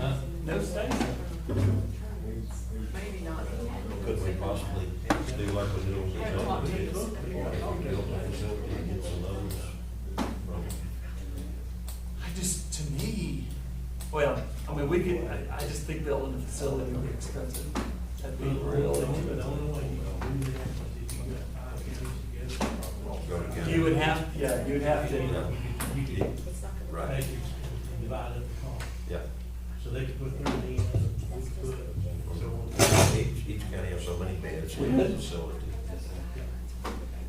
No Stacy. Maybe not. Could we possibly do like we did on the Yeah, facility? talk Build the facility and get some others from I just, to me, well, I mean, we could, I just think building a facility would be expensive. That'd be really. go together. You would have, yeah, you'd have to. Yeah. Right, Divide up the cost. yeah. So they could put 13, we could put, so. Each county has so many beds We in the could. facility.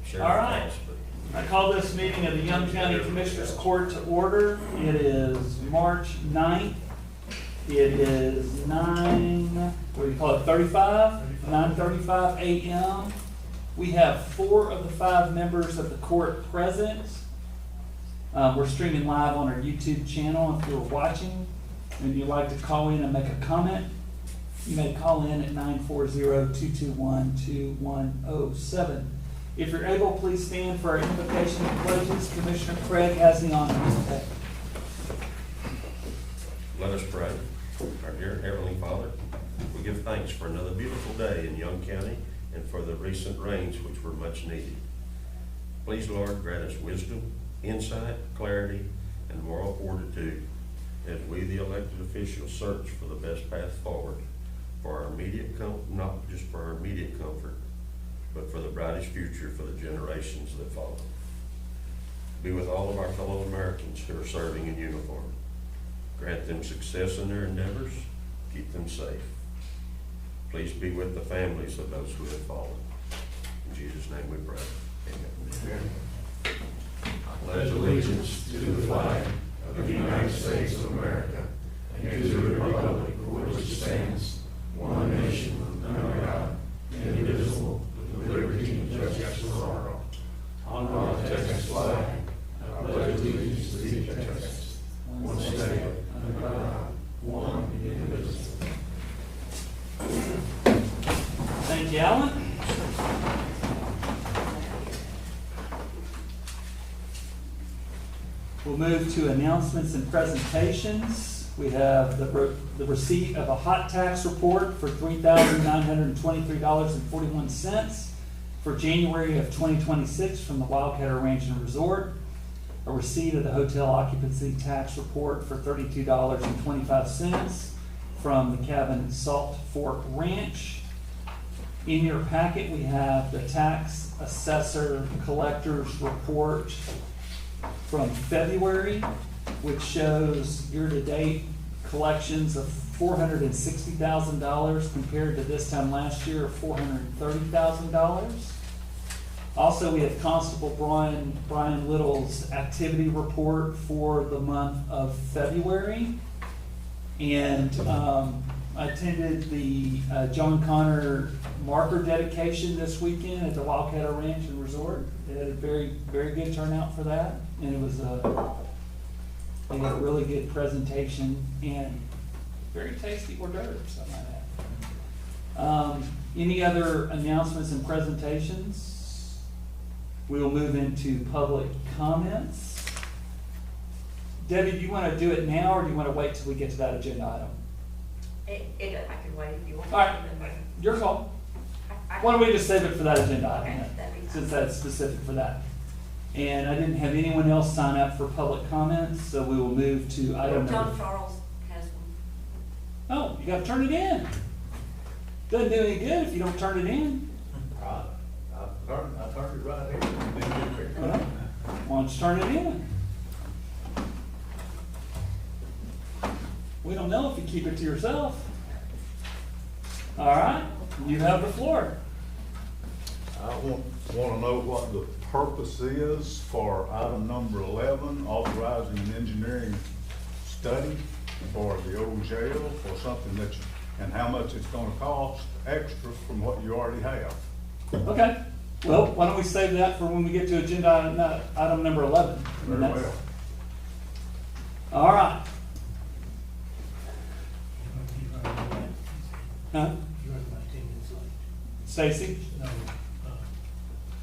Share All the right. cost, but- I call this meeting of the Young County Commissioners Court to order. It is March 9th. It is 9:35 a.m. We have 4 of the 5 members of the court present. We're streaming live on our YouTube channel. If you're watching and you'd like to call in and make a comment, you may call in at 940-221-2107. If you're able, please stand for our invocation and pledges. Commissioner Craig has the honors today. Let us pray. Our dear Heavenly Father, we give thanks for another beautiful day in Young County and for the recent rains which were much needed. Please, Lord, grant us wisdom, insight, clarity, and moral fortitude as we, the elected officials, search for the best path forward for our immediate not just for our immediate comfort, but for the brightest future for the generations that follow. Be with all of our fellow Americans who are serving in uniform. Grant them success in their endeavors. Keep them safe. Please be with the families of those who have fallen. In Jesus' name we pray. Amen. Pledge allegiance to the flag of the United States of America and to the republic for which it stands, one nation, under God, indivisible, with liberty and justice for all. On our Texas flag, I pledge allegiance to each Texas, one state, under God, one indivisible. Thank you, Alan. We'll move to announcements and presentations. We have the receipt of a hot tax report for $3,923.41 for January of 2026 from the Wildcatter Ranch and Resort. A receipt of the hotel occupancy tax report for $32.25 from the Cabin Salt Fork Ranch. In your packet, we have the tax assessor collector's report from February, which shows year-to-date collections of $460,000 compared to this time last year of $430,000. Also, we have Constable Brian Little's activity report for the month of February. And I attended the John Connor marker dedication this weekend at the Wildcatter Ranch and Resort. They had a very, very good turnout for that. And it was they had a really good presentation and very tasty hors d'oeuvres, I might add. Any other announcements and presentations? We will move into public comments. Debbie, do you want to do it now, or do you want to wait till we get to that agenda item? I can wait if you want. All right, your call. Why don't we just save it for that agenda item, Okay, that'd be then, fine. since that's specific for that. And I didn't have anyone else sign up for public comments, so we will move to item John number. Charles has one. Oh, you gotta turn it in. Doesn't do any good if you don't turn it in. I turned it right here. Well, why don't you turn it in? We don't know if you keep it to yourself. All right, you have the floor. I want to know what the purpose is for item number 11, authorizing an engineering study for the old jail for something that and how much it's going to cost extra from what you already have. Okay, well, why don't we save that for when we get to agenda item number 11? Very well. All right. Huh? You run about 10 minutes late. Stacy? No,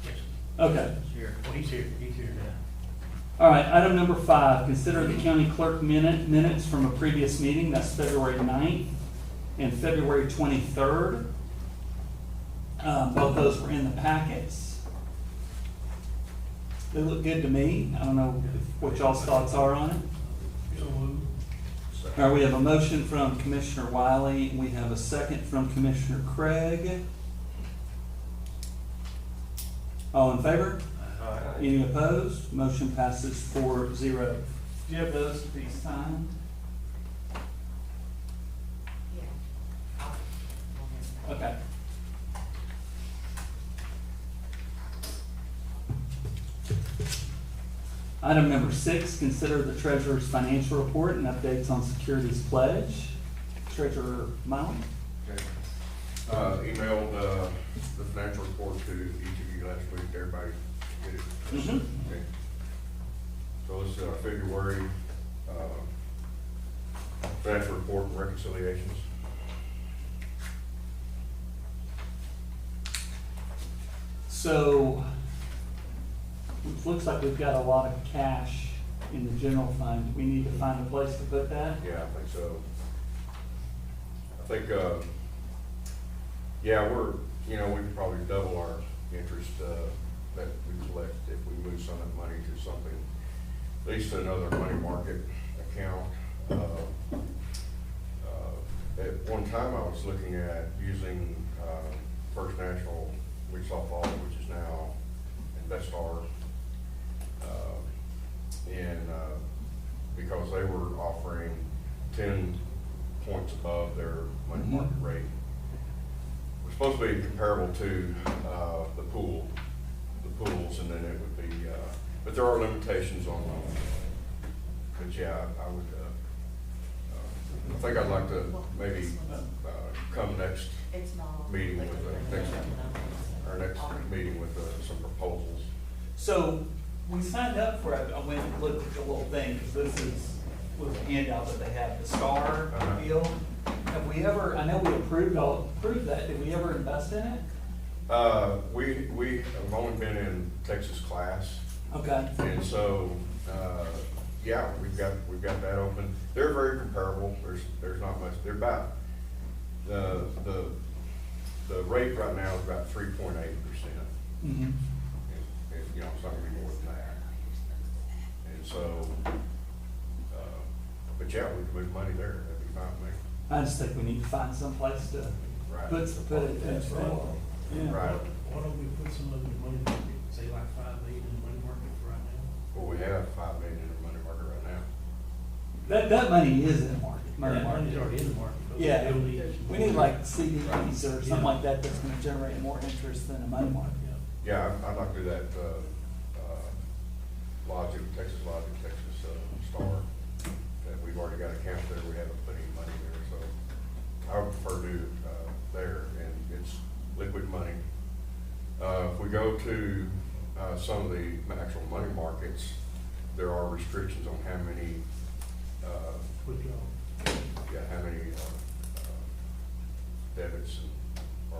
yes. Okay. Here, well, he's here now. All right, item number 5, consider the county clerk minutes from a previous meeting, that's February 9th and February 23rd. Both those were in the packets. They look good to me. I don't know what y'all's thoughts are on it. So moved. All right, we have a motion from Commissioner Wiley. We have a second from Commissioner Craig. All in favor? Any opposed? Motion passes 4-0. Do you have those to be signed? Yeah. I'll get Okay. Item number 6, consider the treasurer's financial report and updates on securities pledge. Treasurer Miley? Okay. Emailed, the financial report to each of you last week, everybody get it? Mhm. Okay. So this is our February, financial report and reconciliations. So, it looks like we've got a lot of cash in the general fund. We need to find a place to put that. Yeah, I think so. I think, yeah, we could probably double our interest, that we collect if we move some of the money to something, at least another money market account. At one time, I was looking at using, First National Wichita Falls, which is now Investar. Because they were offering 10 points above their money market rate. We're supposed to be comparable to, the pools, and then it would be, but there are limitations on them. But yeah, I would, I think I'd like to maybe, come next It's not. meeting with our next meeting with, some proposals. So, we signed up for it. I went and looked at the little thing, because this was a handout that they have, the STAR Uh-huh. deal. Have we ever, I know we approved that, did we ever invest in it? We have only been in Texas class, Okay. and so, yeah, we've got that open. They're very comparable, there's not much, they're about, the rate right now is about 3.8%. Mm-hmm. And, it's not gonna be more than that. And so, but yeah, we can move money there, that'd be fine with me. I just think we need to find some place to Right. put it. That's right. Yeah. Right. Why don't we put some of the money market, say like 5 million in the money market for right now? Well, we have 5 million in the money market right now. That money is in the market, money That money's market. already in the market. but we Yeah, still need some we more. need like CDs or something Yeah. like that that's gonna generate more interest than a money market. Yeah. Yeah, I'd like to do that, Logic, Texas, Star, that we've already got accounts there, we haven't put any money there, so I would prefer to, there, and it's liquid money. If we go to, some of the actual money markets, there are restrictions on how many, Withdraw. yeah, how many, debits or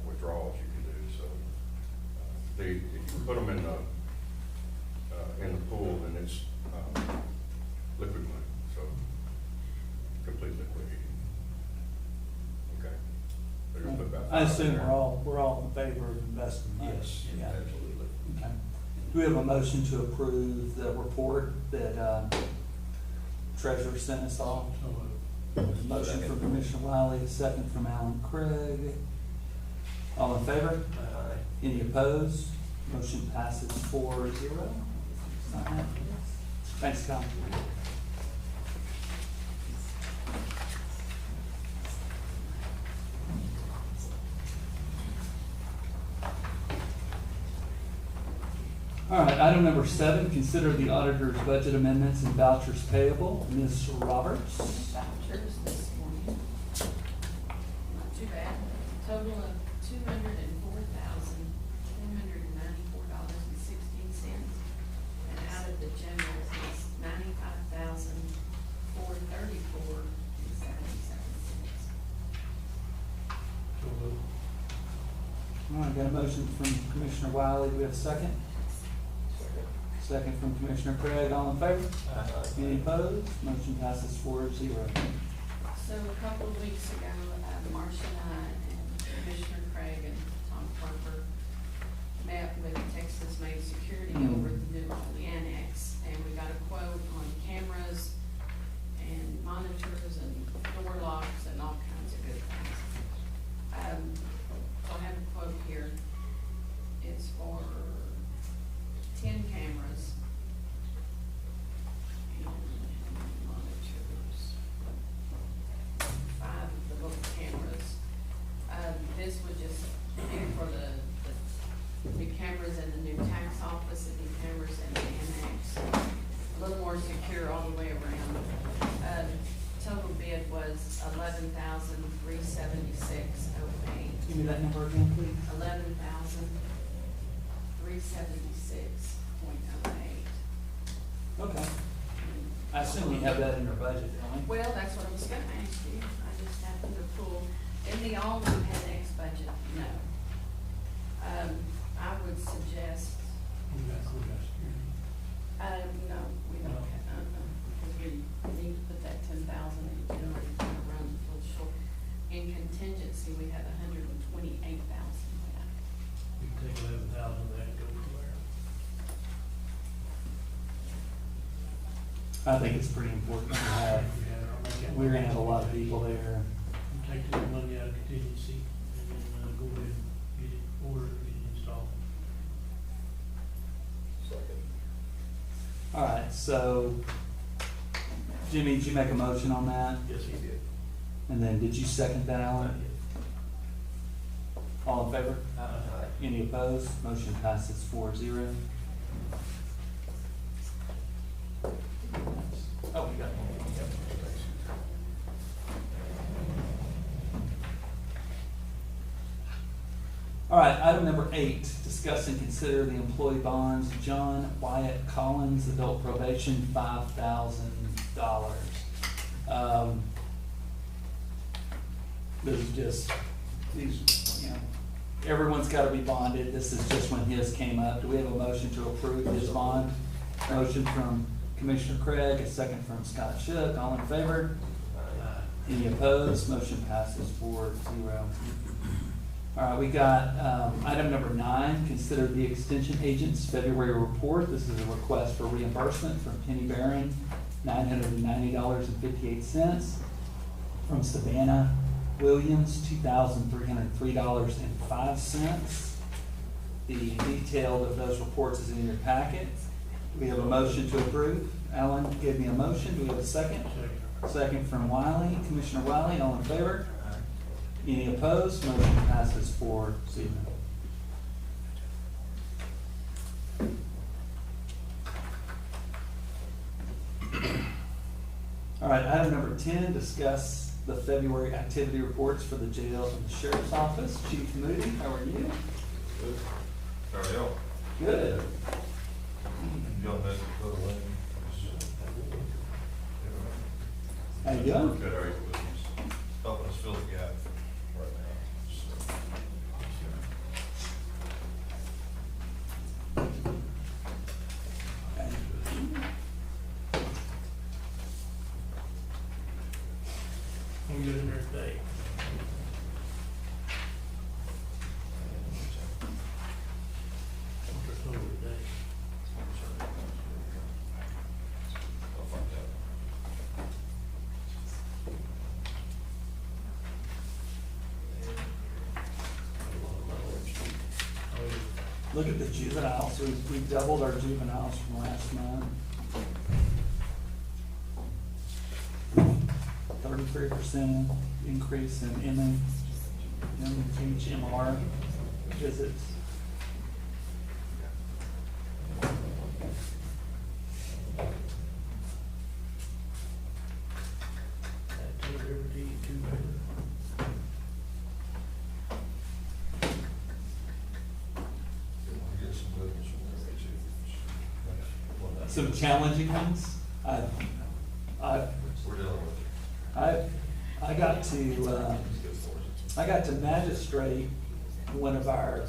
withdrawals you can do, so. If you put them in the pool, then it's, liquid money, so complete liquidity. Okay. They're gonna put about I five in assume there. we're all in favor of investing money. Yes, Yeah. absolutely. Okay. Do we have a motion to approve the report that treasurer sent us all? So, Motion from Commissioner Wiley, a second from Alan Craig. All in favor? Any opposed? Motion passes 4-0. Sign that. Thanks, Tom. All right, item number 7, consider the auditor's budget amendments and vouchers payable. Ms. Roberts? Vouchers this morning. Not too bad. Total of $204,194.16. And out of the general is $95,434.77. so moved. All right, got a motion from Commissioner Wiley. Do we have a second? Second from Commissioner Craig, all in favor? Any opposed? Motion passes 4-0. So a couple of weeks ago, Marcia and I and Commissioner Craig and Tom Parker met with Texas Made Security over at the new Raleigh Annex, and we got a quote on cameras and monitors and door locks and all kinds of good things. So I have a quote here. It's for 10 cameras and monitors, 5 of the little cameras. This would just be for the new cameras in the new tax office and new cameras in the annex. A little more secure all the way around. Total bid was $11,376.08. Give me that number again, please. $11,376.08. Okay. I assume you have that in your budget, don't we? Well, that's what I was gonna ask you. I just happened to pull, in the all new annex budget, no. I would suggest, We got security. no, we don't have, because we need to put that 10,000 in, generally kind of run a little short. In contingency, we have 128,000 left. We can take 11,000 of that and go to where? I think it's pretty important to have, we're gonna have a lot of people there. Take the money out of contingency and then go ahead and get it ordered and get it installed. All right, so Jimmy, did you make a motion on that? Yes, he did. And then did you second that, Alan? All in favor? Any opposed? Motion passes 4-0. Oh, we got one. All right, item number 8, discuss and consider the employee bonds. John Wyatt Collins, adult probation, $5,000. This is just, these, you know, everyone's gotta be bonded. This is just when his came up. Do we have a motion to approve his bond? Motion from Commissioner Craig, a second from Scott Shook. All in favor? Any opposed? Motion passes 4-0. All right, we got item number 9, consider the extension agent's February report. This is a request for reimbursement from Penny Barron, $990.58. From Savannah Williams, $2,303.05. The detail of those reports is in your packet. Do we have a motion to approve? Alan gave me a motion. Do we have a second? Second from Wiley. Commissioner Wiley, all in favor? Any opposed? Motion passes 4-0. All right, item number 10, discuss the February activity reports for the jail and the sheriff's office. Chief Moody, how are you? How are y'all? Good. Y'all met the other way? How you doing? Good, all right, helping us fill the gap right now. I'm good in there today. What's our total today? I'll find out. Look at the juveniles. We doubled our juveniles from last month. 33% increase in MMR visits. Active Liberty, 2 better. Get some good ones from there, too. Some challenging ones. We're dealing with it. I got to magistrate one of our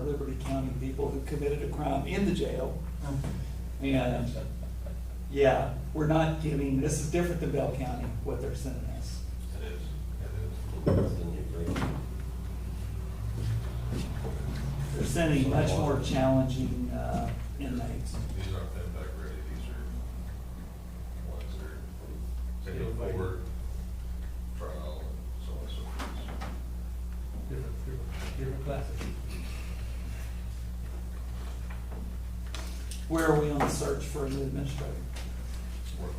Liberty County people who committed a crime in the jail. And, yeah, we're not giving, this is different than Bell County, what they're sending us. It is. They're sending much more challenging inmates. These aren't them back ready, these are ones that are taking forward, trial, and so on and so forth. Different classes. Where are we on the search for a new administrator? Working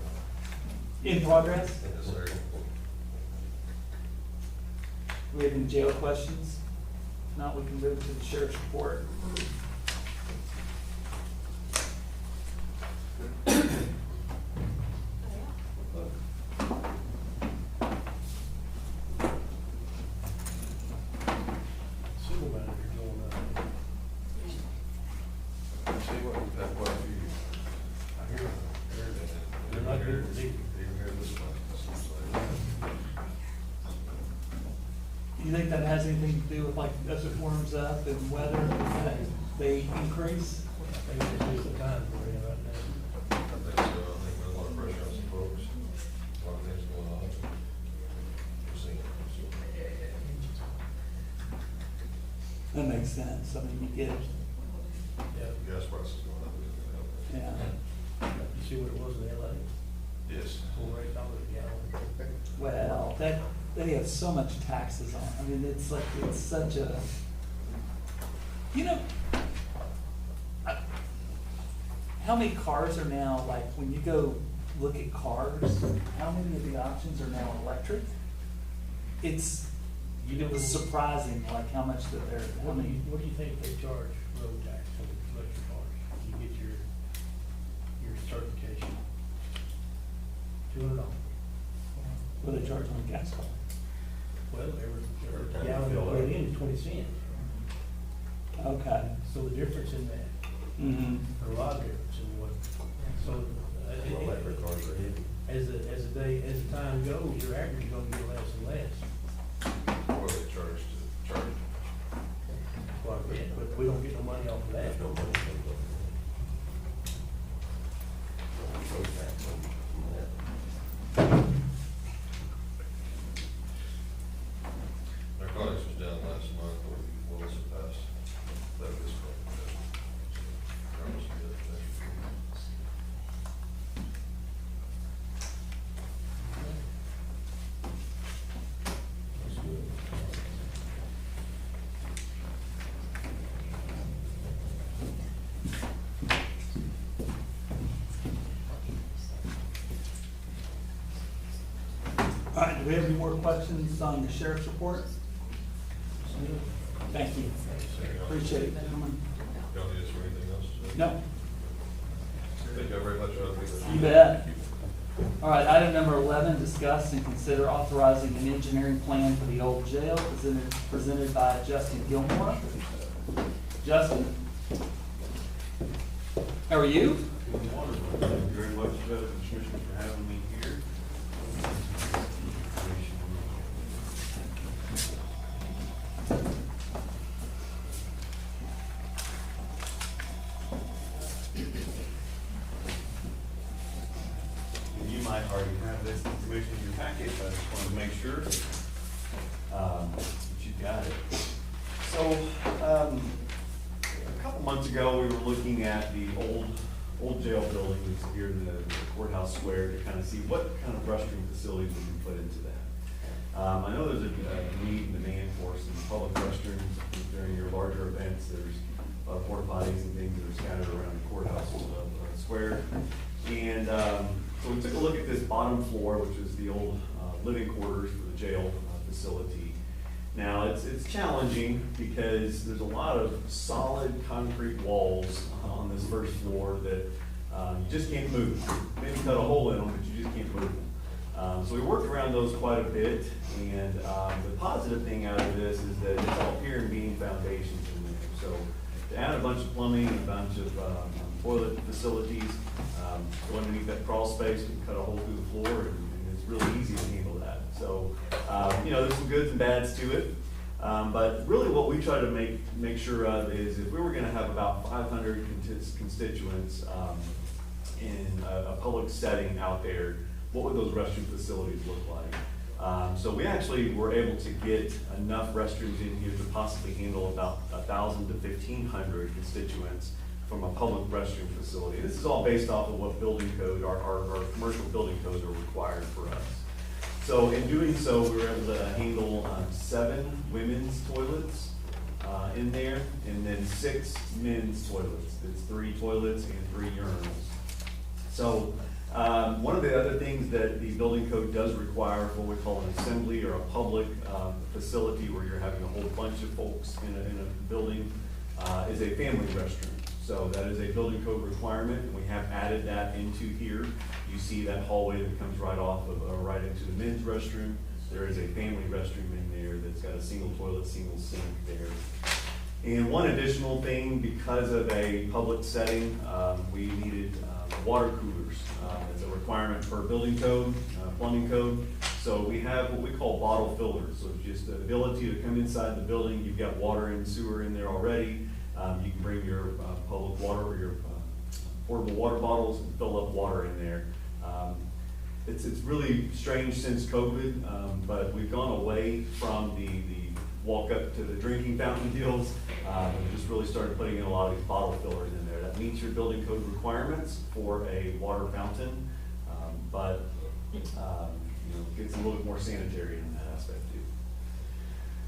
on In progress? it. Yes, sir. Do we have any jail questions? If not, we can move to the sheriff's report. Civil manager going up. See what, we've had quite a few. I hear, They're they're not here, good, they, even here this month, it seems like. Do you think that has anything to do with like as it warms up and weather, that they increase? I think it's just the time we're in right now. I think so, I think there's a lot of pressure on some folks, a lot of things going on. We're seeing it, so. That makes sense. I mean, you get, Yeah. Gas prices going up, isn't it? yeah. You see what it was in LA, Yes. $4 a gallon. Well, that, they have so much taxes on, I mean, it's like, it's such a, you know, I- how many cars are now, like, when you go look at cars, how many of the options are now electric? It was surprising, like, how much that they're, how What do many, you think they charge road tax on electric cars? You get your certification. $200. what do they charge on a gas car? Well, every time you gallon you fill put up. in is 20 cents. Okay. So the difference in that, Mm-hmm. a lot of difference in what, so. Electric cars are heavy. As the time goes, your average is gonna get less and less. What they charge to charge. Quite a bit, but we don't get no money off of that. There's no money comes up. Road tax on that. Narcotics was down last month, what was it past, that this month. That was good, that's good. That's good. All right, do we have any more questions on the sheriff's report? Thank you. Appreciate it, gentlemen. Y'all need us for anything else today? No, Thank you very much. you bet. All right, item number 11, discuss and consider authorizing an engineering plan for the old jail presented by Justin Gilmore. Justin? How are you? Wonderful. Thank you very much, Judge and Commissioner, for having me here. And you might already have this information in your packet, but I just wanted to make sure that you've got it. So, a couple months ago, we were looking at the old jail buildings here in the courthouse square to kind of see what kind of restroom facilities we can put into that. I know there's a need and demand for some public restrooms during your larger events. There's porta potties and things that are scattered around the courthouse square. And so we took a look at this bottom floor, which is the old living quarters for the jail facility. Now, it's challenging because there's a lot of solid concrete walls on this first floor that you just can't move. Maybe cut a hole in them, but you just can't move them. So we worked around those quite a bit, and the positive thing out of this is that it's all pier and beam foundations in there. So to add a bunch of plumbing and a bunch of toilet facilities, go underneath that crawl space, we can cut a hole through the floor, and it's really easy to handle that. So, there's some goods and bads to it. But really what we try to make sure of is if we were gonna have about 500 constituents in a public setting out there, what would those restroom facilities look like? So we actually were able to get enough restrooms in here to possibly handle about 1,000 to 1,500 constituents from a public restroom facility. This is all based off of what building code, our commercial building codes are required for us. So in doing so, we were able to handle 7 women's toilets in there, and then 6 men's toilets. It's 3 toilets and 3 urinals. So one of the other things that the building code does require for what we call an assembly or a public facility where you're having a whole bunch of folks in a building is a family restroom. So that is a building code requirement, and we have added that into here. You see that hallway that comes right off of, right into the men's restroom. There is a family restroom in there that's got a single toilet, single sink there. And one additional thing, because of a public setting, we needed water coolers. It's a requirement per building code, plumbing code. So we have what we call bottle fillers. So just the ability to come inside the building, you've got water and sewer in there already. You can bring your public water or your portable water bottles and fill up water in there. It's really strange since COVID, but we've gone away from the walk up to the drinking fountain deals. And just really started putting in a lot of these bottle fillers in there. That meets your building code requirements for a water fountain, but gets a little bit more sanitary in that aspect too.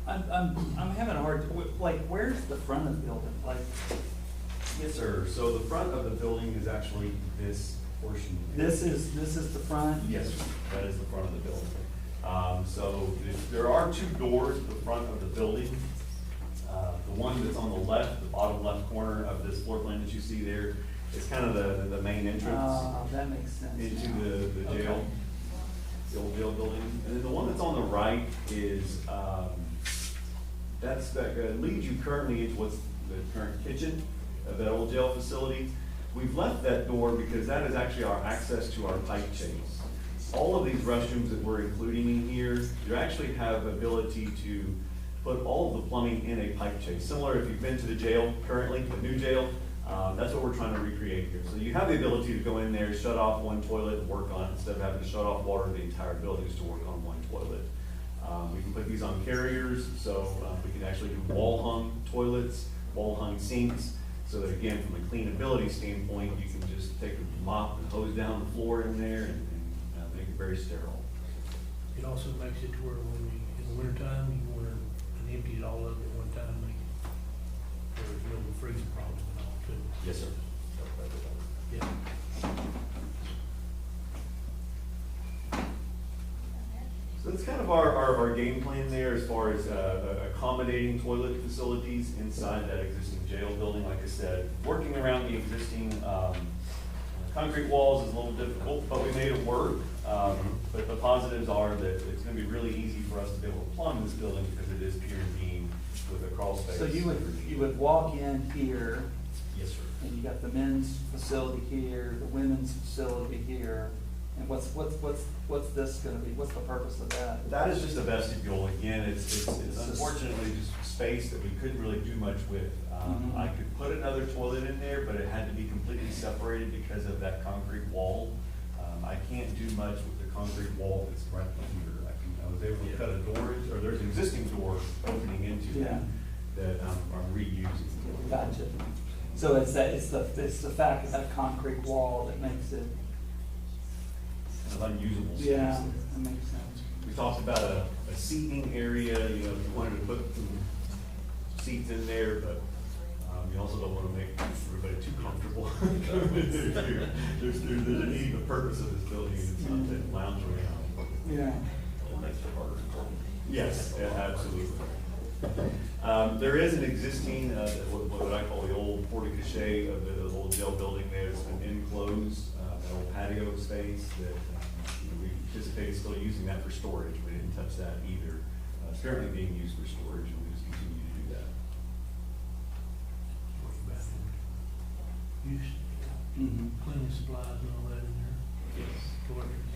I'm having a hard, like, where's the front of the building? Like, Yes, sir. So the front of the building is actually this portion. this is the front? Yes, sir. That is the front of the building. So there are 2 doors at the front of the building. The one that's on the left, the bottom left corner of this floor plan that you see there, is kind of the main entrance That makes sense. into now. the jail, Okay. the old jail building. And then the one that's on the right is, that leads you currently into what's the current kitchen of that old jail facility. We've left that door because that is actually our access to our pipe chase. All of these restrooms that we're including in here, you actually have ability to put all of the plumbing in a pipe chase. Similar if you've been to the jail currently, the new jail, that's what we're trying to recreate here. So you have the ability to go in there, shut off one toilet and work on it instead of having to shut off water to the entire building just to work on one toilet. We can put these on carriers, so we can actually do wall-hung toilets, wall-hung sinks, so that again, from a cleanability standpoint, you can just take a mop and hose down the floor in there and make it very sterile. It also makes it to where when you, in the wintertime, you want to empty it all up at one time, there's no freezing problem at all too. Yes, sir. Yeah. So that's kind of our game plan there as far as accommodating toilet facilities inside that existing jail building. Like I said, working around the existing concrete walls is a little difficult, but we made it work. But the positives are that it's gonna be really easy for us to be able to plumb this building because it is pier and beam with a crawl space. So you would walk in here, Yes, sir. and you got the men's facility here, the women's facility here, and what's this gonna be? What's the purpose of that? That is just a vestibule. Again, it's unfortunately just space that we couldn't really do much with. Mhm. I could put another toilet in there, but it had to be completely separated because of that concrete wall. I can't do much with the concrete wall that's right here. I was able to cut a door, or there's an existing door opening into Yeah. that I'm reusing. Gotcha. So it's the fact of that concrete wall that makes it, Kind of unusable space. yeah, that makes sense. We talked about a seating area, if you wanted to put some seats in there, but you also don't want to make everybody too comfortable. There's a need, the purpose of this building is not to lounge around. Yeah. It makes it harder to control. Yes, yeah, absolutely. There is an existing, what I call the old porte cochere of the old jail building there. It's been enclosed, that old patio space that we anticipate still using that for storage. We didn't touch that either. It's currently being used for storage, and we just continue to do that. Use, Mhm. cleaning supplies and all that in there, Yes. toiletries.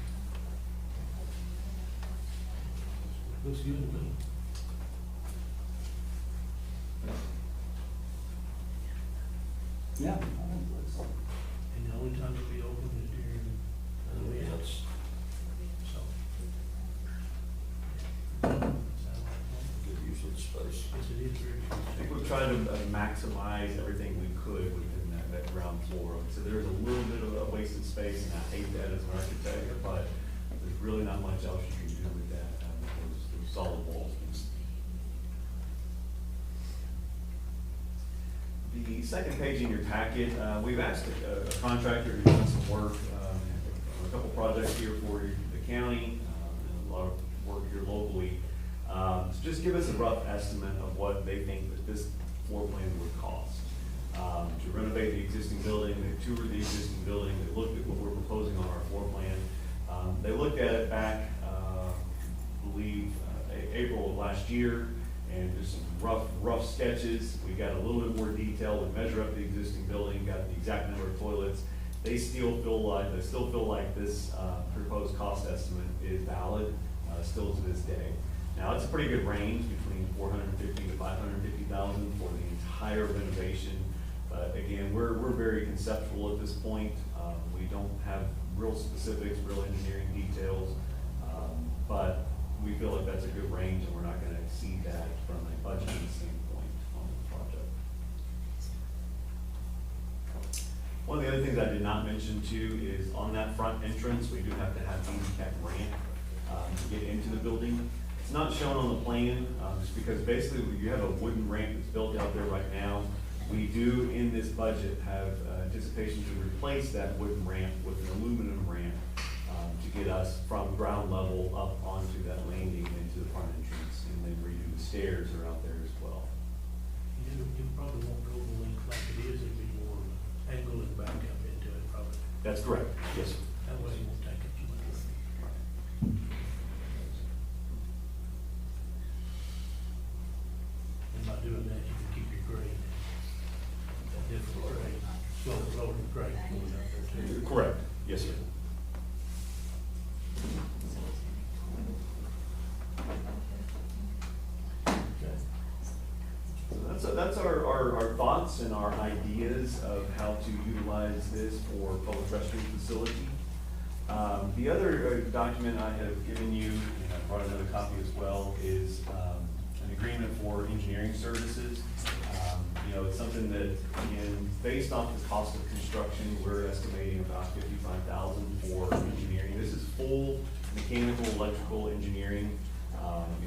Looks good to me. Yeah. I think it's- And the only time it'll be open is during the week, That's so. Sound like good use of the space. Yes, it is very. I think we've tried to maximize everything we could within that ground floor. So there's a little bit of a wasted space, and I hate that as an architect, but there's really not much else you can do with that, those solid walls. The second page in your packet, we've asked a contractor to do some work, on a couple projects here for the county, and a lot of work here locally. So just give us a rough estimate of what they think that this floor plan would cost. To renovate the existing building, they toured the existing building, they looked at what we're proposing on our floor plan. They looked at it back, I believe, April of last year, and just some rough sketches. We got a little bit more detail, we measure up the existing building, got the exact number of toilets. They still feel like this proposed cost estimate is valid, still to this day. Now, it's a pretty good range, between $450,000 to $550,000 for the entire renovation. But again, we're very conceptual at this point. We don't have real specifics, real engineering details. But we feel like that's a good range, and we're not gonna exceed that from a budgeting standpoint on the project. One of the other things I did not mention too is on that front entrance, we do have to have handicap ramp to get into the building. It's not shown on the plan, just because basically you have a wooden ramp that's built out there right now. We do, in this budget, have anticipation to replace that wooden ramp with an aluminum ramp to get us from ground level up onto that landing into the front entrance, and then redo the stairs that are out there as well. You probably won't go the length like it is, it'll be more angle and back up into it probably. That's correct, yes, sir. That way it won't take up too much room. And by doing that, you can keep your grade, that different grade, slow rolling grade going out there too. Correct, yes, sir. So that's our thoughts and our ideas of how to utilize this for public restroom facility. The other document I have given you, and I brought another copy as well, is an agreement for engineering services. You know, it's something that, again, based off the cost of construction, we're estimating about $55,000 for engineering. This is full mechanical, electrical engineering.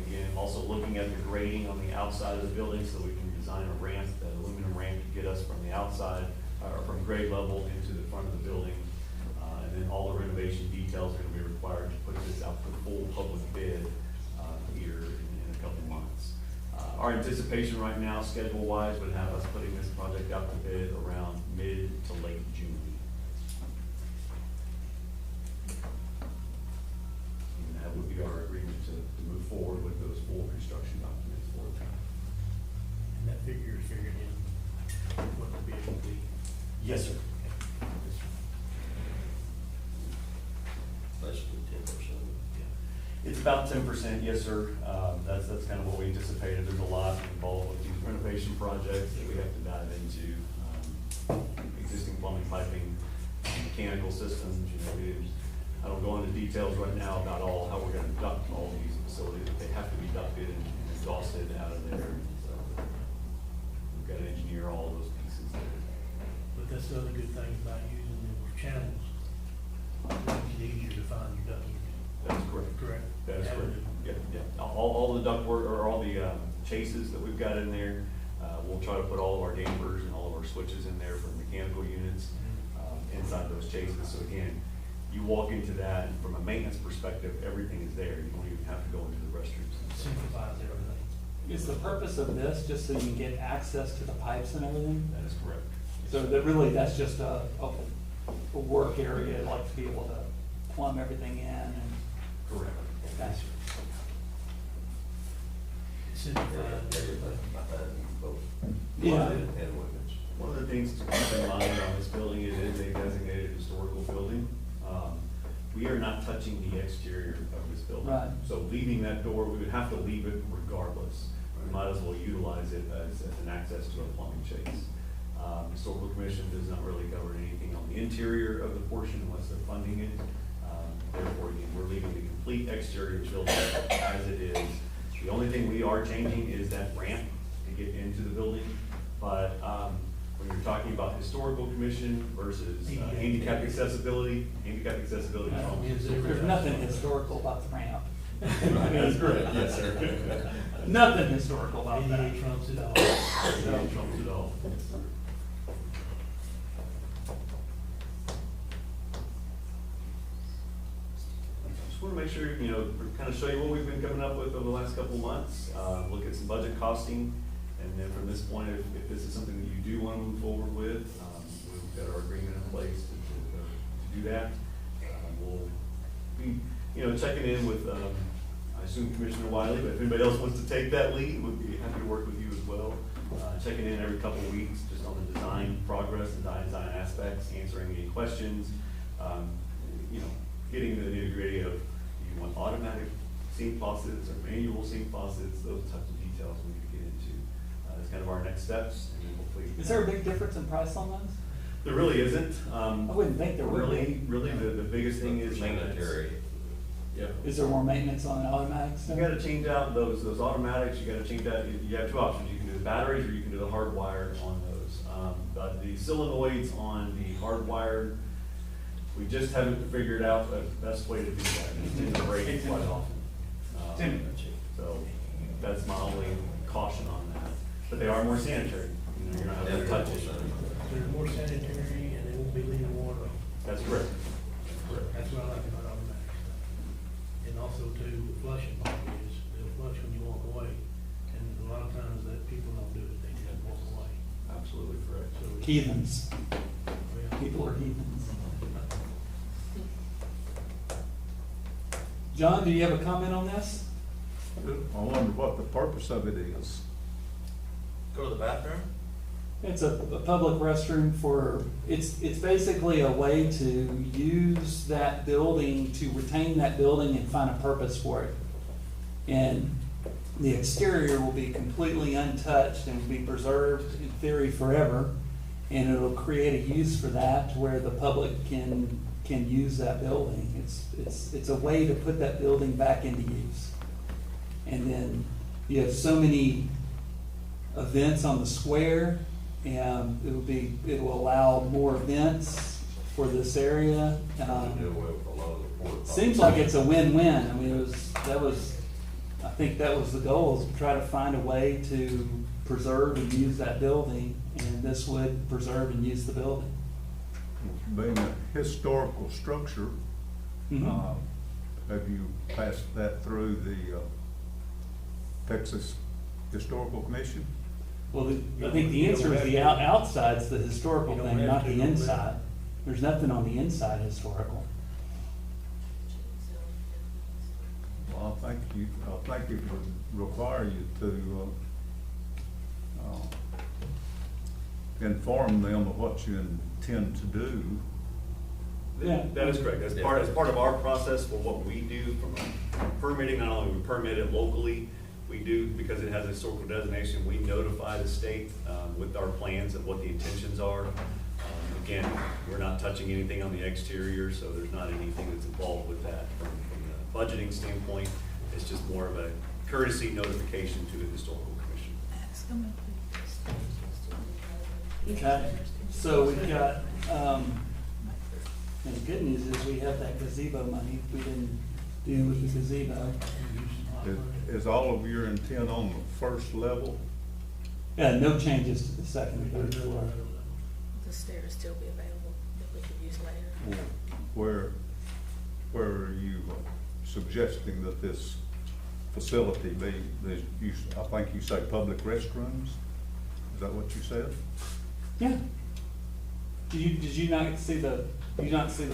Again, also looking at the grading on the outside of the building so we can design a ramp, that aluminum ramp to get us from the outside, or from grade level into the front of the building. And then all the renovation details are gonna be required to put this out for full public bid here in a couple months. Our anticipation right now, schedule-wise, would have us putting this project out to bid around mid to late June. And that would be our agreement to move forward with those full construction documents for the town. And that figure is figured in what the bid will be. Yes, sir. Basically 10%. It's about 10%, yes, sir. That's kind of what we anticipated. There's a lot involved with these renovation projects that we have to dive into. Existing plumbing, piping, mechanical systems, you know, I don't go into details right now about how we're gonna duct all these facilities. They have to be ducted and exhausted out of there. So we've got to engineer all those pieces there. But that's the other good thing about using the channels. It makes it easier to find your ducting. That's correct. Correct? That is correct. Avenue. Yeah. All the ductwork, or all the chases that we've got in there, we'll try to put all of our dampers and all of our switches in there for the mechanical units inside those chases. So again, you walk into that, and from a maintenance perspective, everything is there. You don't even have to go into the restrooms. Simplifies everything. Is the purpose of this just so you can get access to the pipes and everything? That is correct. So that really, that's just a work area, like to be able to plumb everything in and. Correct. Gotcha. Simplifies everything. Yeah. One of the things to keep in mind on this building, it is a designated historical building. We are not touching the exterior of this building. Right. So leaving that door, we would have to leave it regardless. We might as well utilize it as an access to a plumbing chase. Historical Commission does not really govern anything on the interior of the portion unless they're funding it. Therefore, again, we're leaving the complete exterior building as it is. The only thing we are changing is that ramp to get into the building. But when you're talking about Historical Commission versus handicap accessibility is There's nothing historical about the ramp. That's correct, yes, sir. Nothing historical about that. ADA trumps it all. ADA trumps it all. Just want to make sure, kind of show you what we've been coming up with over the last couple of months, look at some budget costing, and then from this point, if this is something that you do want to move forward with, we've got our agreement in place to do that. We'll be, checking in with, I assume Commissioner Wiley, but if anybody else wants to take that lead, we'd be happy to work with you as well. Checking in every couple of weeks, just on the design progress and design aspects, answering any questions, getting the nitty gritty of, do you want automatic sink faucets or manual sink faucets, those types of details we need to get into. That's kind of our next steps, and then hopefully. Is there a big difference in price on those? There really isn't. I wouldn't think there would be. Really, the biggest thing is maintenance. Sanitary. Yeah. Is there more maintenance on the automatics? You gotta change out those automatics, you gotta change out, you have two options, you can do the batteries or you can do the hardwired on those. But the solenoids on the hardwired, we just haven't figured out the best way to do that. It's in the break quite often. So that's my only caution on that. But they are more sanitary, you're not having to touch it. They're more sanitary and they won't be leaving water on. That's correct. That's what I like about automatic stuff. And also too, the flushing part is, they'll flush when you walk away. And a lot of times that people don't do it, they just walk away. Absolutely correct. So, Heathens. well, People are heathens. John, do you have a comment on this? I wonder what the purpose of it is. Go to the bathroom? It's a public restroom for, it's basically a way to use that building, to retain that building and find a purpose for it. And the exterior will be completely untouched and will be preserved in theory forever. And it'll create a use for that to where the public can use that building. It's a way to put that building back into use. And then you have so many events on the square, and it will allow more events for this area. Do away with a lot of the porta Seems potties. like it's a win-win. I mean, I think that was the goal, is to try to find a way to preserve and use that building, and this would preserve and use the building. Being a historical structure, Mhm. have you passed that through the Texas Historical Commission? Well, I think the answer is the outside's the historical You don't thing, have not to the go there. inside. There's nothing on the inside historical. Well, I think it would require you to inform them of what you intend to do. Yeah. That is correct. As part of our process for what we do from permitting, not only we permit it locally, we do, because it has a historical designation, we notify the state with our plans of what the intentions are. Again, we're not touching anything on the exterior, so there's not anything that's involved with that. From the budgeting standpoint, it's just more of a courtesy notification to the historical commission. Okay, so we've got, and the good news is we have that gazebo money. We didn't do with the gazebo. Is all of your intent on the first level? Yeah, no changes to the second and third floor. The stairs still be available that we could use later. Where are you suggesting that this facility be, I think you say public restrooms? Is that what you said? Yeah. Did you not see the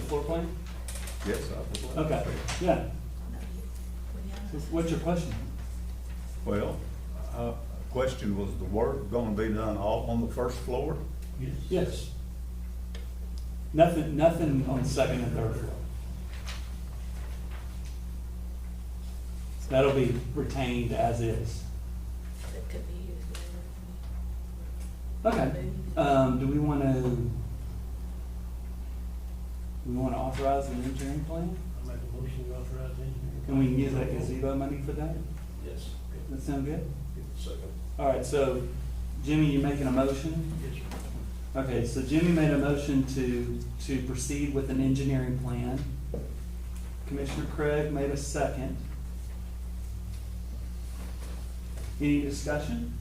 floor plan? Yes, I would. Okay, yeah. So what's your question? Well, question, was the work gonna be done all on the first floor? Yes. Nothing on the second and third floor. That'll be retained as is. That could be used Okay, do we wanna authorize an engineering plan? I make a motion to authorize engineering. And we can use that gazebo money for that? Yes. Does that sound good? Second. All right, so Jimmy, you making a motion? Yes, sir. Okay, so Jimmy made a motion to proceed with an engineering plan. Commissioner Craig made a second. Any discussion?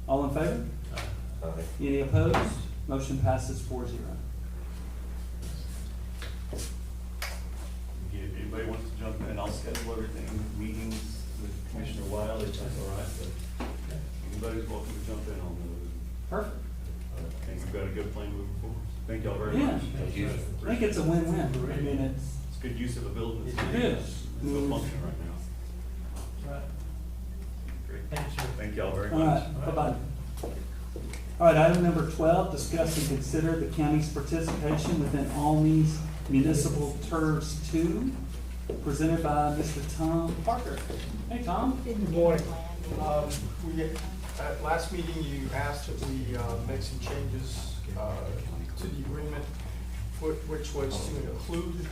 All in favor? Aye. Any opposed? Motion passes 4-0. If anybody wants to jump in, I'll schedule everything, meetings with Commissioner Wiley, if that's all right, but anybody's welcome to jump in on those. Perfect. I think we've got a good plan moving forward. Thank y'all very Yeah. much. Thank you. I think it's a win-win. I mean, it's It's good use of a building. It is. It's still functioning right now. Right. Great. Thanks, sir. Thank y'all very all much. right. Bye-bye. All right, item number 12, discuss and consider the county's participation within Alney's Municipal TERS 2, presented by Mr. Tom Parker. Hey, Tom. Good morning. At last meeting, you asked that we make some changes to the agreement, which was to include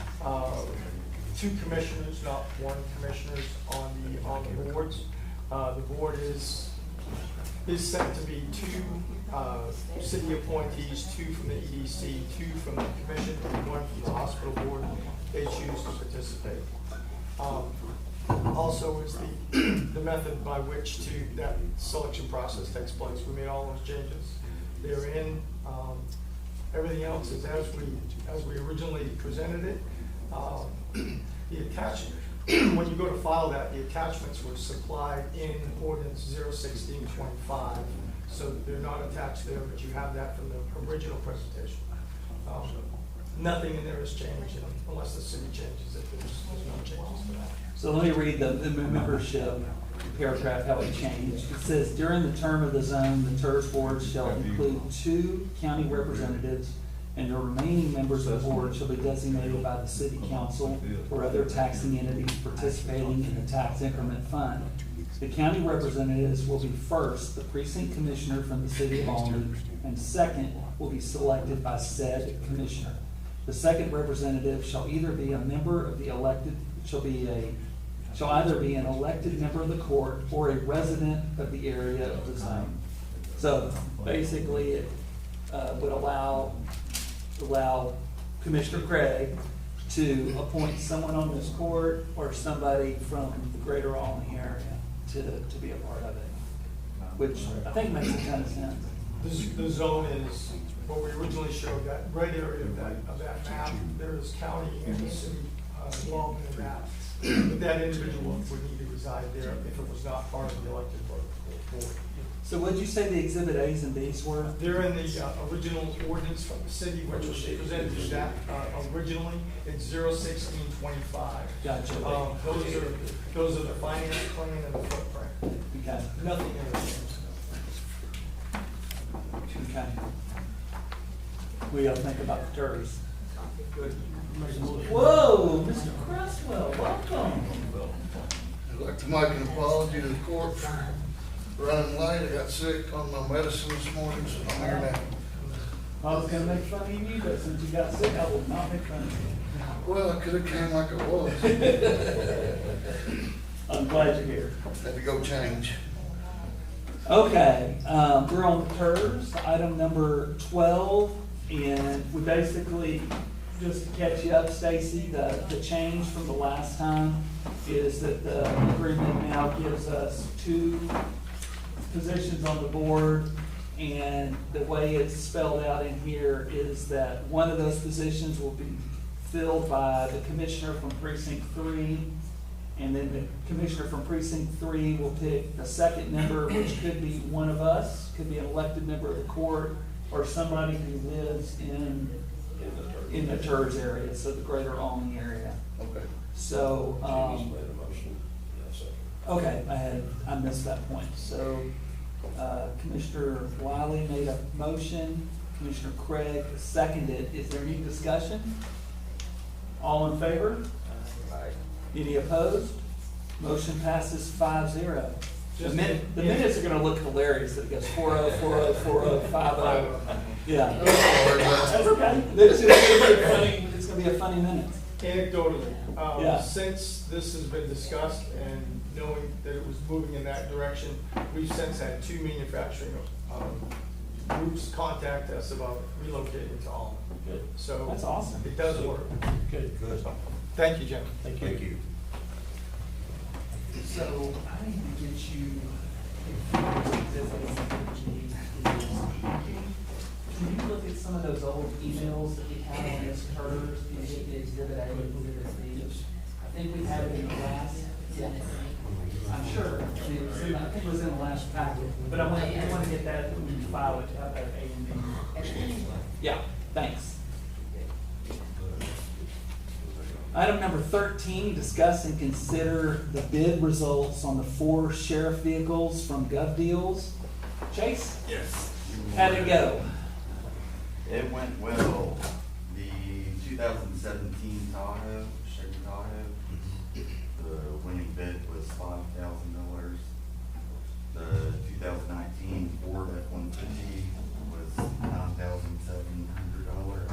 2 commissioners, not 1 commissioners on the boards. The board is set to be 2 city appointees, 2 from the EDC, 2 from the commission, and 1 from the hospital board. They choose to participate. Also is the method by which that selection process takes place. We made all those changes. They're in. Everything else is as we originally presented it. The attachment, when you go to file that, the attachments were supplied in ordinance 01625, so they're not attached there, but you have that from the original presentation. Nothing in there has changed, unless the city changes it. There's no changes to that. So let me read the membership paragraph, how it changed. It says, during the term of the zone, the TERS board shall include 2 county representatives, and the remaining members of the board shall be designated by the city council or other taxing entities participating in the tax increment fund. The county representatives will be first, the precinct commissioner from the city of Alney, and second will be selected by said commissioner. The second representative shall either be a member of the elected, shall either be an elected member of the court or a resident of the area of the zone. So basically, it would allow Commissioner Craig to appoint someone on this court or somebody from the greater Alney area to be a part of it, which I think makes a ton of sense. The zone is what we originally showed, that red area of that map. There is county and the city involved in that. But that individual would need to reside there if it was not part of the elected board. So what'd you say the exhibit A's and B's were? They're in the original ordinance from the city, which was presented to that originally. It's 01625. Gotcha. Those are the finance plan and the footprint. Okay, Nothing in the okay. What do y'all think about the TERS? Good. Whoa, Mr. Cresswell, welcome. I'd like to make an apology to the court for running late. I got sick on my medicine this morning, so I'm here now. I was gonna make fun of you, but since you got sick, I will not make fun of you. Well, I could have came like I was. I'm glad you're here. Had to go change. Okay, we're on the TERS, item number 12, and we basically, just to catch you up, Stacy, the change from the last time is that the agreement now gives us 2 positions on the board, and the way it's spelled out in here is that one of those positions will be filled by the commissioner from precinct 3, and then the commissioner from precinct 3 will pick the second member, which could be one of us, could be an elected member of the court, or somebody who lives in the TERS area, so the greater Alney area. Okay. So, James made a motion. Yeah, second. okay, I missed that point. So, Commissioner Wiley made a motion, Commissioner Craig seconded. Is there any discussion? All in favor? Any opposed? Motion passes 5-0. Just The minutes are gonna look hilarious, it goes 4-0, 4-0, 4-0, 5-0. Yeah. That's okay. It's gonna be a funny minute. Anecdotally, Yeah. since this has been discussed and knowing that it was moving in that direction, we've since had 2 manufacturing groups contact us about relocating to Allen. Good. So. That's awesome. It does work. Good. Thank you, Jim. Thank you. So I need to get you. Can you look at some of those old emails that we had on this PERS, can you get the exhibit A, exhibit B? I think we had it in the last, yeah. I'm sure, I mean, I think it was in the last packet, but I want to get that when you file it, to have that A and B. Yeah, thanks. Item number 13, discuss and consider the bid results on the 4 sheriff vehicles from Gov Deals. Chase? Yes. How'd it go? It went well. The 2017 Tahoe, Chevy Tahoe, the winning bid was $5,000. The 2019 Ford F-150 was $9,700.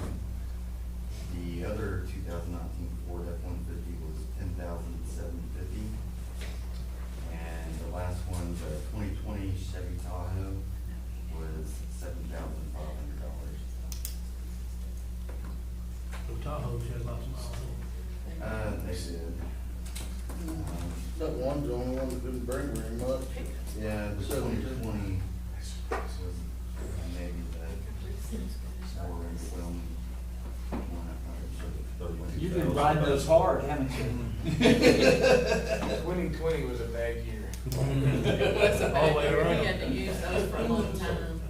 The other 2019 Ford F-150 was $10,750. And the last one, the 2020 Chevy Tahoe, was $7,500. So Tahoe has lots of miles. They did. That one's the only one that didn't bring very much. Yeah, the 2020 was maybe the more overwhelming one. You've been riding those hard, haven't you? 2020 was a bad year. It was a All the way bad year. around. We had to use those for a long time.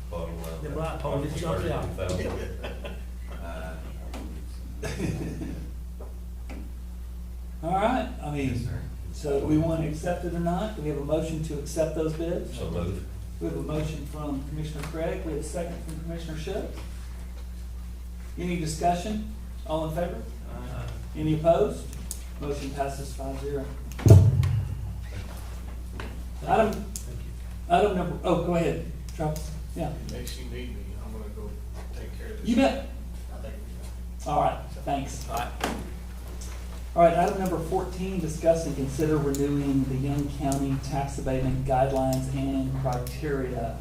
Bottom line. The black pole just jumps out. 32,000. All right, I Yes, mean, sir. so do we want to accept it or not? Do we have a motion to accept those bids? So moved. We have a motion from Commissioner Craig, we have a second from Commissioner Shook. Any discussion? All in favor? Any opposed? Motion passes 5-0. Item number, oh, go ahead, Travis. Yeah, Makes you need me, I'm gonna go take care of this. you bet. I think we All right, thanks. All right, item number 14, discuss and consider renewing the Young County tax abatement guidelines and criteria.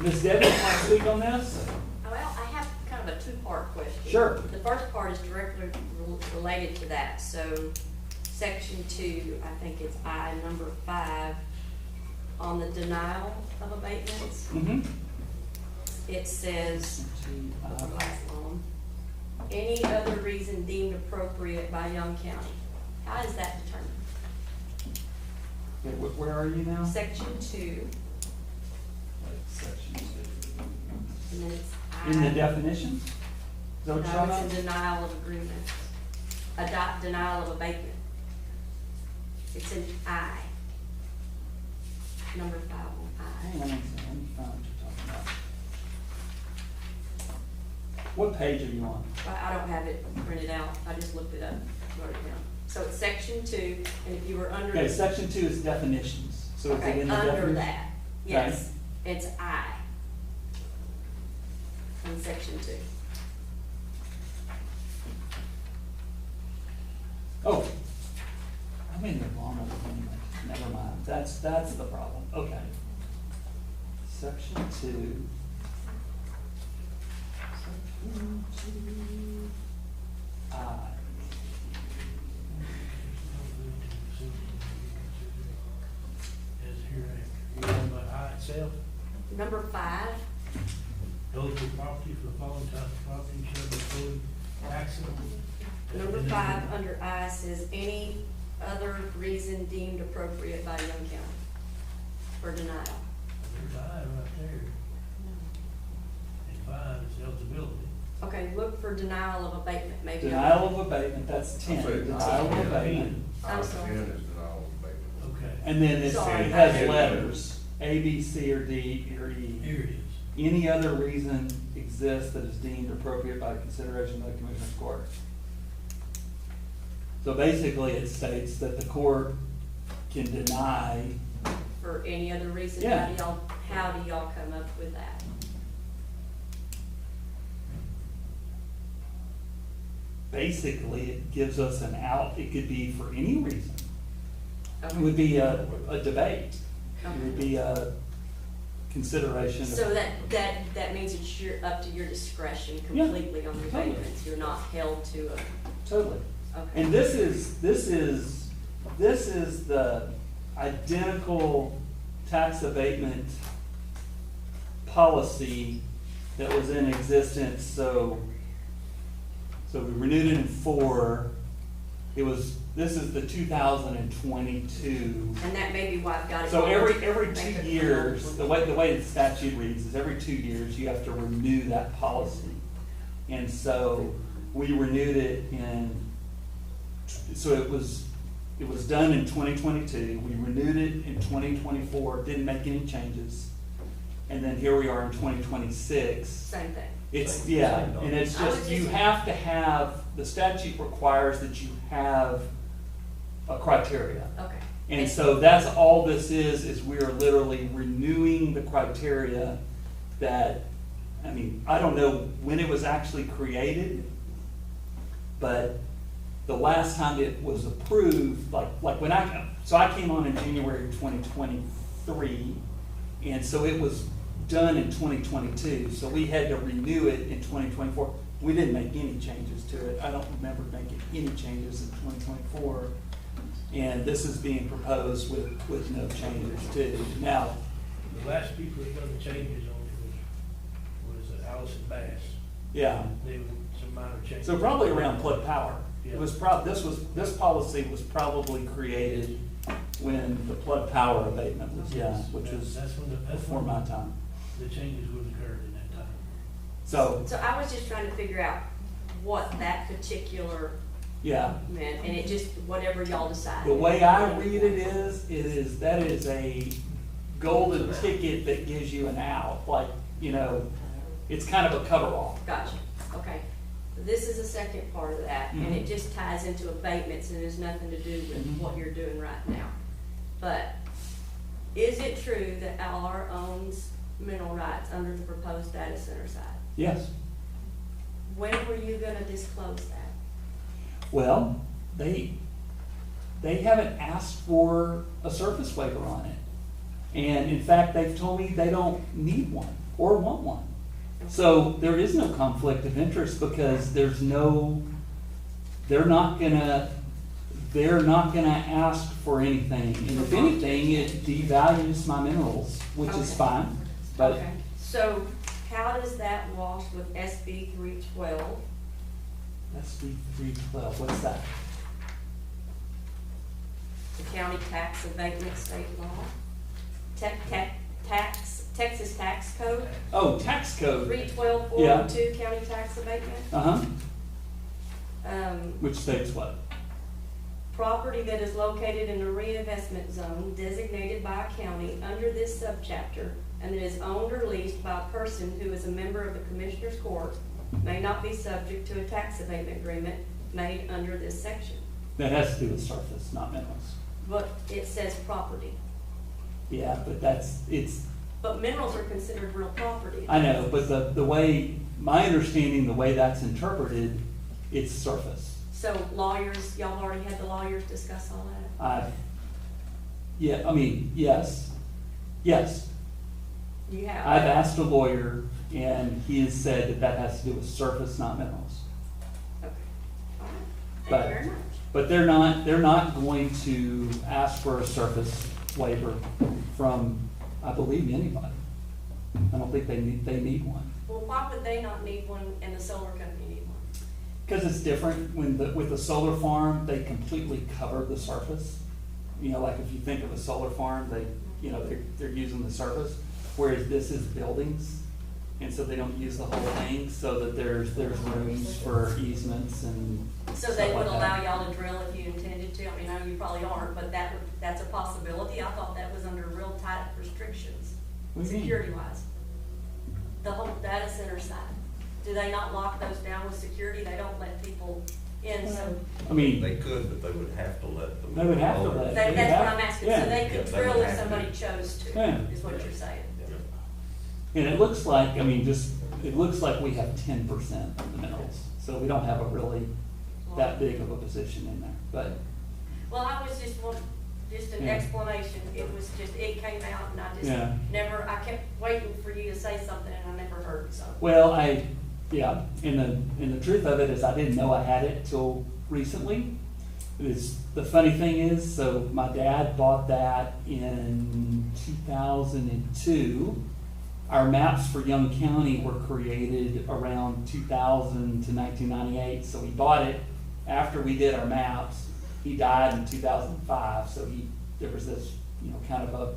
Ms. Debbie, you want to speak on this? Well, I have kind of a 2-part question. Sure. The first part is directly related to that. So, section 2, I think it's I, number 5, on the denial of abatements, Mm-hmm. it says, any other reason deemed appropriate by Young County. How is that determined? Where are you now? Section 2, Section 2. and then it's I. In the definition? Is that what you're No, talking it's a about? denial of agreement, denial of abatement. It's an I. Number 5 on I. Hang on a second, let me find what you're talking about. What page are you on? I don't have it printed out, I just looked it up, wrote it down. So it's section 2, and if you were under. Okay, section 2 is definitions, so is it Okay, in the under definition? that, yes, it's I. In section 2. Oh, I'm in the wrong one. Never mind. That's the problem. Okay. Section 2. Section 2. I. As hereafter, you know about I itself, Number 5, those with property for the following types of property shall be fully taxable. number 5 under I says, any other reason deemed appropriate by Young County for denial. There's I right there, and 5 is eligibility. Okay, look for denial of abatement, maybe. Denial of abatement, that's 10. I'll say Denial of it's 10. abatement. I'm sorry. 10 is denial of abatement. Okay, And then it Sorry. has letters, A, B, C, or D, or E. here it is. Any other reason exists that is deemed appropriate by consideration by the Commissioner's Court. So basically, it states that the court can deny For for any other reason? Yeah. How do y'all come up with that? Basically, it gives us an out, it could be for any reason. It Okay. would be a debate. It Okay. would be a consideration. So that means it's up to your discretion Yeah, completely on the totally. abatements, you're not held to a, Totally. okay. And this is the identical tax abatement policy that was in existence, so we renewed it in 4. This is the 2022. And that may be why I've got it. So wrong. every Make 2 it years, wrong. the way the statute reads is every 2 years, you have to renew that policy. And so we renewed it so it was done in 2022, we renewed it in 2024, didn't make any changes. And then here we are in 2026. Same thing. It's, yeah, and it's I was just, you just- have to have, the statute requires that you have a criteria. Okay. And so that's all this is we are literally renewing the criteria that, I mean, I don't know when it was actually created, but the last time it was approved, like when I came on in January 2023, and so it was done in 2022, so we had to renew it in 2024. We didn't make any changes to it. I don't remember making any changes in 2024. And this is being proposed with no changes too. Now, The last people that done the changes on it was Allison Bass. yeah, They were some minor changes. so probably around Plug Power. Yeah. It was this policy was probably created when the Plug Power abatement was, which was That's when before my time. the changes would have occurred in that time. So, So I was just trying to figure out what that particular yeah, meant, and it just, whatever y'all decide. the way I read it is that is a golden ticket that gives you an out, like, it's kind of a coverall. Gotcha, okay. This is the second part of that, and it Mhm. just ties into abatements and has nothing to do with Mhm. what you're doing right now. But is it true that LR owns mineral rights under the proposed data center site? Yes. When were you gonna disclose that? Well, they haven't asked for a surface waiver on it. And in fact, they've told me they don't need one or want one. So there is no conflict of interest because they're not gonna ask for anything. And if anything, it devalues my minerals, which is Okay. fine. But Okay, so how does that wash with SB 312? SB 312, what's that? The county tax abatement state law? Texas tax code, Oh, tax code. 312-402 county tax abatement. Uh-huh. Um, Which states what? Property that is located in a reinvestment zone designated by a county under this subchapter and that is owned or leased by a person who is a member of the Commissioner's Court may not be subject to a tax abatement agreement made under this section. That has to do with surface, not minerals. But it says property. Yeah, but But minerals are considered real property. I know, but the way, my understanding, the way that's interpreted, it's surface. So lawyers, y'all already had the lawyers discuss all that? Yes. You have? I've asked a lawyer, and he has said that has to do with surface, not minerals. Okay. All right. But- Thank you very much. But they're not going to ask for a surface waiver from, I believe, anybody. I don't think they need one. Well, why would they not need one and the solar company need one? Because it's different, with the solar farm, they completely cover the surface. Like if you think of a solar farm, they're using the surface, whereas this is buildings. And so they don't use the whole thing, so that there's rooms for easements and So stuff they like would that. allow y'all to drill if you intended to? I mean, I know you probably aren't, but that's a possibility. I thought that was under real tight restrictions, What do you mean? security-wise. The whole data center side, do they not lock those down with security? They don't let people And so, I mean, They could, but they would have to let them. They would have to let- that's what I'm asking, so Yeah. they Yeah, could they drill would if have to. somebody chose to, Yeah. is what you're saying. and it looks like, I mean, just, it looks like we have 10% of the minerals. So we don't have a really that big of a position in there, but, Well, I was just just an Yeah. explanation, it was just, it came out and I Yeah. just never, I kept waiting for you to say something and I never heard, so. well, yeah, and the truth of it is I didn't know I had it till recently. The funny thing is, so my dad bought that in 2002. Our maps for Young County were created around 2000 to 1998, so he bought it after we did our maps. He died in 2005, so there was this, kind of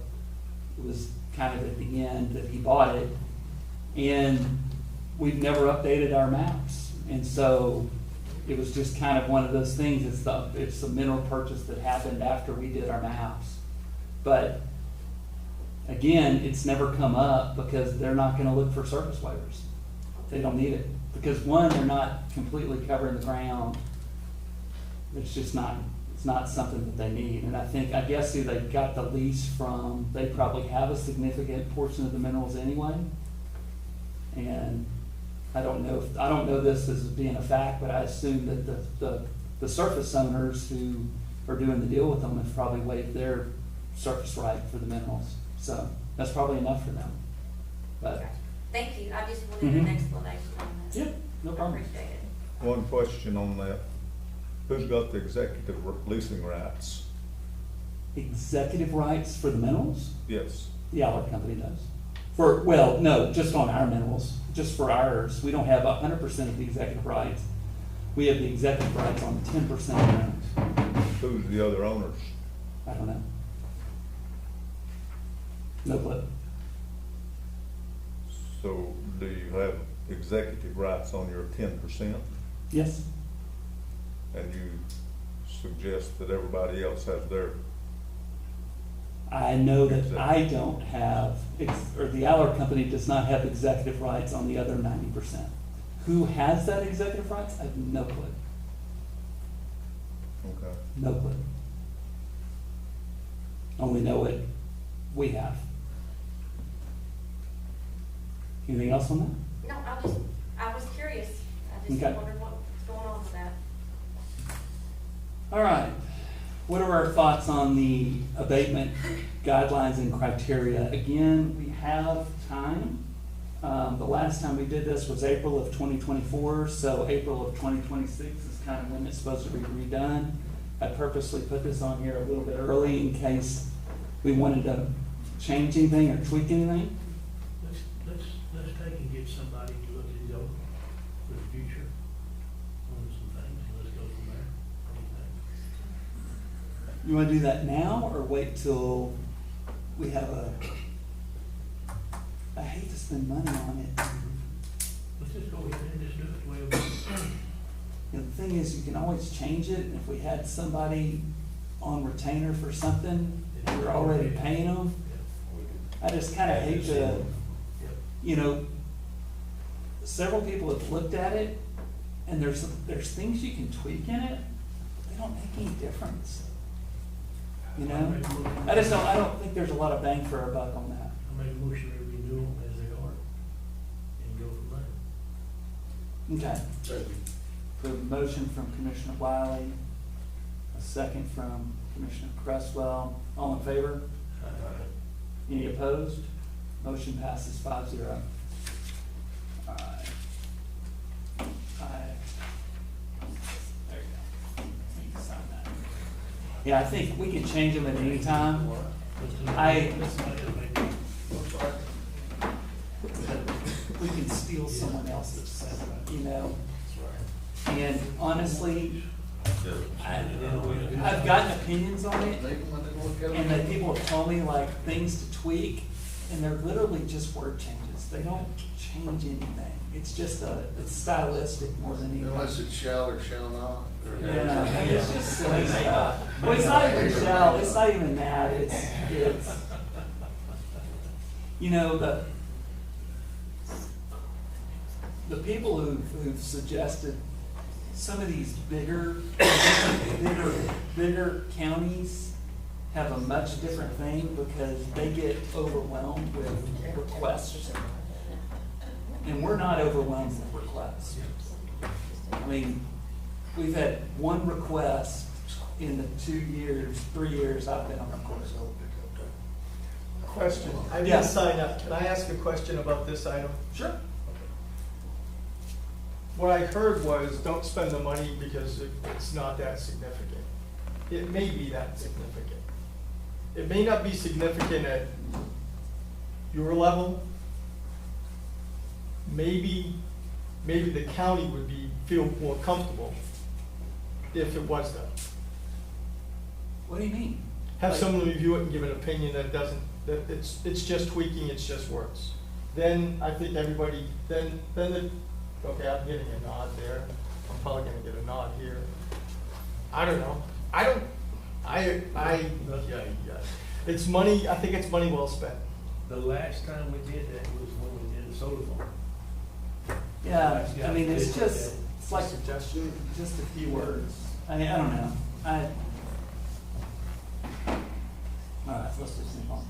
it was kind of at the end that he bought it. And we've never updated our maps. And so it was just kind of one of those things, it's the mineral purchase that happened after we did our maps. But again, it's never come up because they're not gonna look for surface waivers. They don't need it. Because one, they're not completely covering the ground. It's not something that they need. And I guess who they got the lease from, they probably have a significant portion of the minerals anyway. And I don't know this as being a fact, but I assume that the surface owners who are doing the deal with them have probably waived their surface right for the minerals. So that's probably enough for them. But, Thank you, I just wanted an Mhm. explanation on that. yeah, no I problem. appreciate it. One question on that. Who's got the executive leasing rights? Executive rights for the minerals? Yes. The Allard Company does. No, just on our minerals, just for ours. We don't have 100% of the executive rights. We have the executive rights on 10% of the minerals. Who's the other owners? I don't know. No clue. So do you have executive rights on your 10%? Yes? And you suggest that everybody else has their, I know that I don't have, or the Allard Company does not have executive rights on the other 90%. Who has that executive rights? I have no clue. okay. No clue. Only know what we have. Anything else on that? No, I was curious, I just Okay. wondered what's going on with that. All right. What are our thoughts on the abatement guidelines and criteria? Again, we have time. The last time we did this was April of 2024, so April of 2026 is kind of when it's supposed to be redone. I purposely put this on here a little bit early in case we wanted to change anything or tweak anything. Let's take and get somebody to look these over for the future on some things, and let's go from there. What do you think? You want to do that now or wait till we have I hate to spend money on it. Let's just go ahead and just do it the way it was. The thing is, you can always change it, and if we had somebody on retainer for something, and we're already paying them, I just kind of hate to, several people have looked at it, and there's things you can tweak in it, but they don't make any difference. I don't think there's a lot of bang for our buck on that. I make a motion to renew them as they are and go from there. Okay. So a motion from Commissioner Wiley, a second from Commissioner Cresswell. All in favor? Any opposed? Motion passes 5-0. All right. There you go. You can sign that. Yeah, I think we can change them at any time. We can steal someone else's, And honestly, I've gotten opinions on it, and that people have told me like things to tweak, and they're literally just word changes. They don't change anything. It's just it's stylistic more than anything. Unless it's shall or shall not. Yeah, it's just silly stuff. Well, it's not even shall, it's not even that, it's, the people who've suggested some of these bigger counties have a much different thing because they get overwhelmed with requests. And we're not overwhelmed with requests. I mean, we've had one request in the 3 years I've been on the court. Question, I Yeah. didn't sign up, can I ask a question about this item? Sure. What I heard was, don't spend the money because it's not that significant. It may be that significant. It may not be significant at your level. Maybe the county would feel more comfortable if it was done. What do you mean? Have someone review it and give an opinion that it's just tweaking, it's just words. Then I think everybody, okay, I'm getting a nod there. I'm probably gonna get a nod here. I don't know. It's money, I think it's money well spent. The last time we did that was when we did the solar farm. Yeah, I mean, it's like Suggestion. just a few words. I mean, I don't know. All right, let's just move on.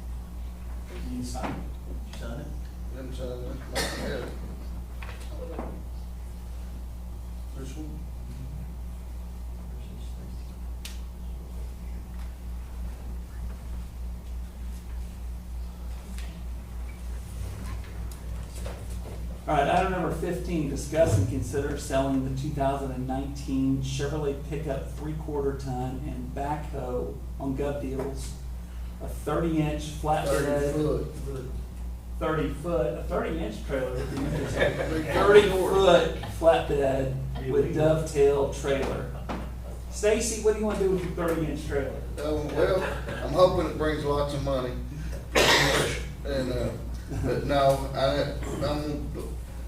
You sign it. Sign it. Then sign it, like that. This one? All right, item number 15, discuss and consider selling the 2019 Chevrolet pickup 3/4 ton and backhoe on Gov Deals, a 30-inch 30 flatbed, foot. 30 a 30-inch trailer, would be interesting. 30-foot flatbed with dovetail trailer. Stacy, what do you want to do with your 30-inch trailer? Well, I'm hoping it brings lots of money. And, but no,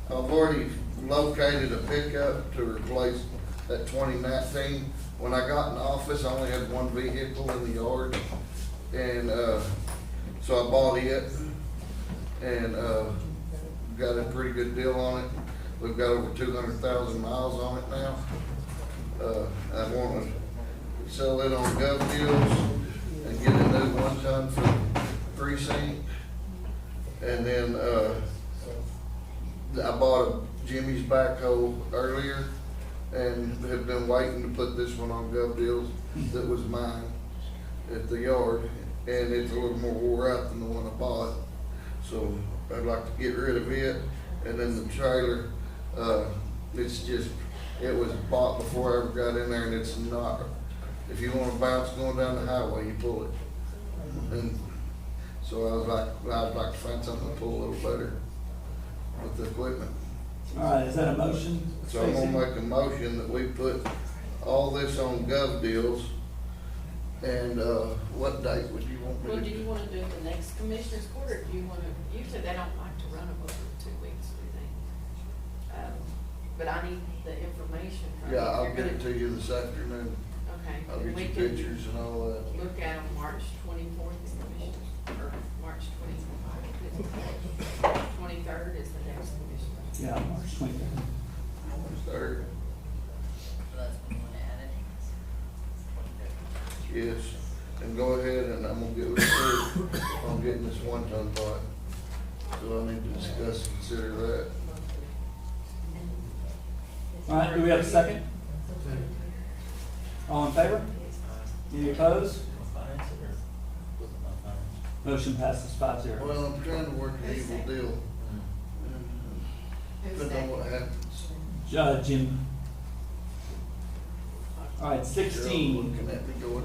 I've already located a pickup to replace that 2019. When I got in office, I only had one vehicle in the yard. And, so I bought it and, got a pretty good deal on it. We've got over 200,000 miles on it now. I want to sell it on Gov Deals and get a new 1-ton for the precinct. And then, I bought a Jimmy's backhoe earlier and have been waiting to put this one on Gov Deals that was mine at the yard. And it's a little more wore out than the one I bought. So I'd like to get rid of it. And then the trailer, it was bought before I ever got in there, and it's not, if you want to bounce going down the highway, you pull it. And so I'd like to find something to pull a little better with the equipment. All right, is that a motion? So I'm Stacy? gonna make a motion that we put all this on Gov Deals. And, what date would you want me to? Well, do you wanna do it the next commissioner's court, or do you wanna, usually they don't like to run them over 2 weeks or anything. But I need the information from you. Yeah, I'll You're get it gonna- to you this afternoon. Okay. I'll and get we you can pictures and all that. Look at them March 24th is commissioners, or March 23rd is the next commissioner. Yeah, March 23rd. Third. Yes, and go ahead and I'm gonna get with you on getting this 1-ton part. So I need to discuss, consider that. All right, do we have a second? All in favor? Any opposed? Motion passes 5-0. Well, I'm trying to work an evil deal. Who's Depends on that? what happens. Jim. All right, 16. Looking at me going,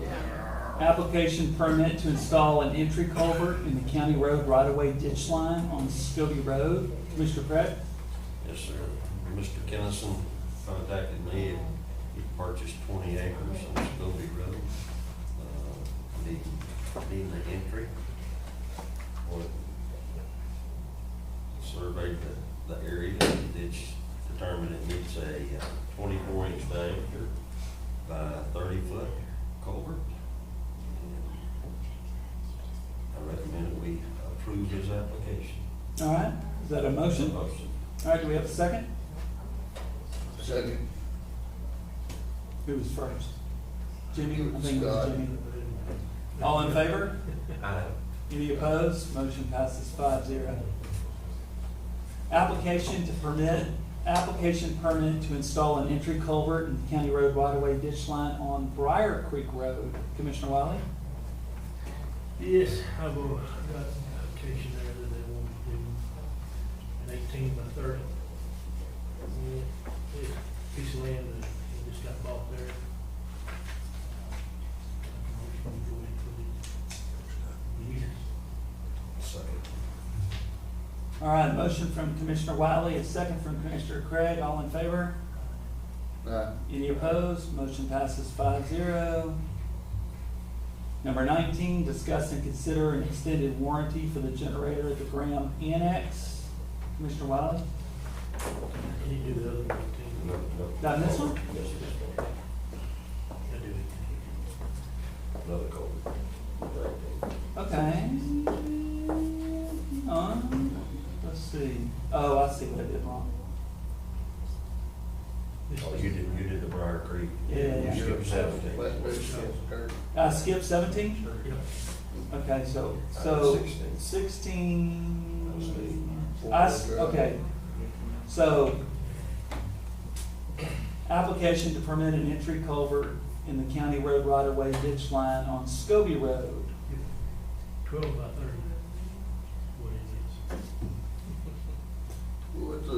Application permit to install an entry culvert in the county road right-of-way ditch line on Scobie Road. Commissioner Pratt? Yes, sir. Mr. Kennison contacted me. He purchased 20 acres on Scobie Road. Needing the entry. Well, surveyed the area, the ditch, determined it needs a 24-inch diameter by 30-foot culvert. I recommend we approve his application. All right, is that a motion? Motion. All right, do we have a second? second. Who was first? Jimmy? I think it was Scott. Jimmy. All in favor? Aye. Any opposed? Motion passes 5-0. Application permit to install an entry culvert in County Road right-of-way ditch line on Briar Creek Road. Commissioner Wiley? Yes, I've got an application there that they want to do an 18 by 30. Yeah, it's a piece of land that just got bought there. All right, motion from Commissioner Wiley, a second from Commissioner Craig. All in favor? Aye. Any opposed? Motion passes 5-0. Number 19, discuss and consider an extended warranty for the generator at the Graham Annex. Commissioner Wiley? Can you do the other 18? No, no. Did I miss one? Yes, yes, no. I do it. Another culvert. Okay. Hang on. Let's see. Oh, I see what I did wrong. Oh, you did the Briar Creek. Yeah. You skipped 17. West Michigan, Kirk. Skip 17? Yep. Okay, so 16. 16. That's me. Okay. So, application to permit an entry culvert in the county road right-of-way ditch line on Scobie Road. 12 by 30. What it is. Well, it's a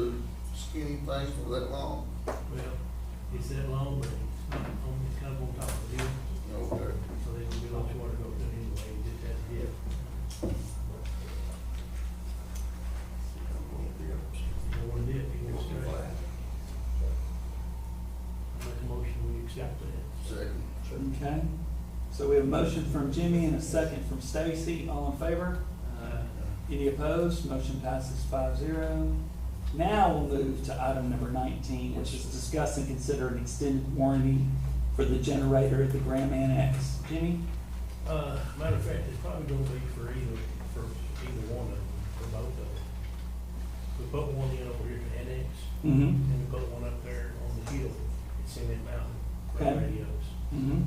skinny thing for that long. Well, it's that long, but it's not on, it's kind of on top of the hill, Okay. so there's gonna be lots of water going through it anyway, you just have to hit. You know what it is, you want to start. Make a motion, we accept that. Second. Okay. So we have a motion from Jimmy and a second from Stacy. All in favor? Any opposed? Motion passes 5-0. Now we'll move to item number 19, which is discuss and consider an extended warranty for the generator at the Graham Annex. Jimmy? Matter of fact, it's probably gonna be for either one of them, for both of them. We put one in over here at the annex, Mm-hmm. and we put one up there on the hill, it's in that mountain, for Okay. radios. Mm-hmm.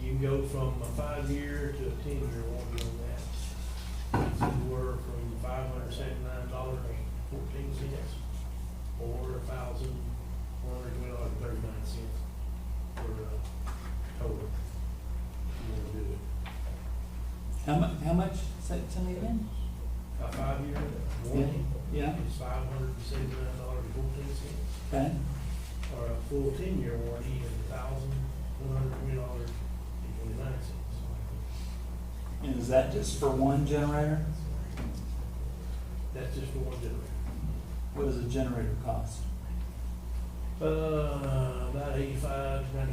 You can go from a 5-year to a 10-year warranty on that. It's anywhere from $579.14 or $1,120.39 for total. If you want to do it. How much? Say it to me again? A 5-year warranty Yeah. is $579.14, Okay. or a full 10-year warranty is $1,120.29. And is that just for one generator? That's just for one generator. What does a generator cost? About $8,500 to $9,500.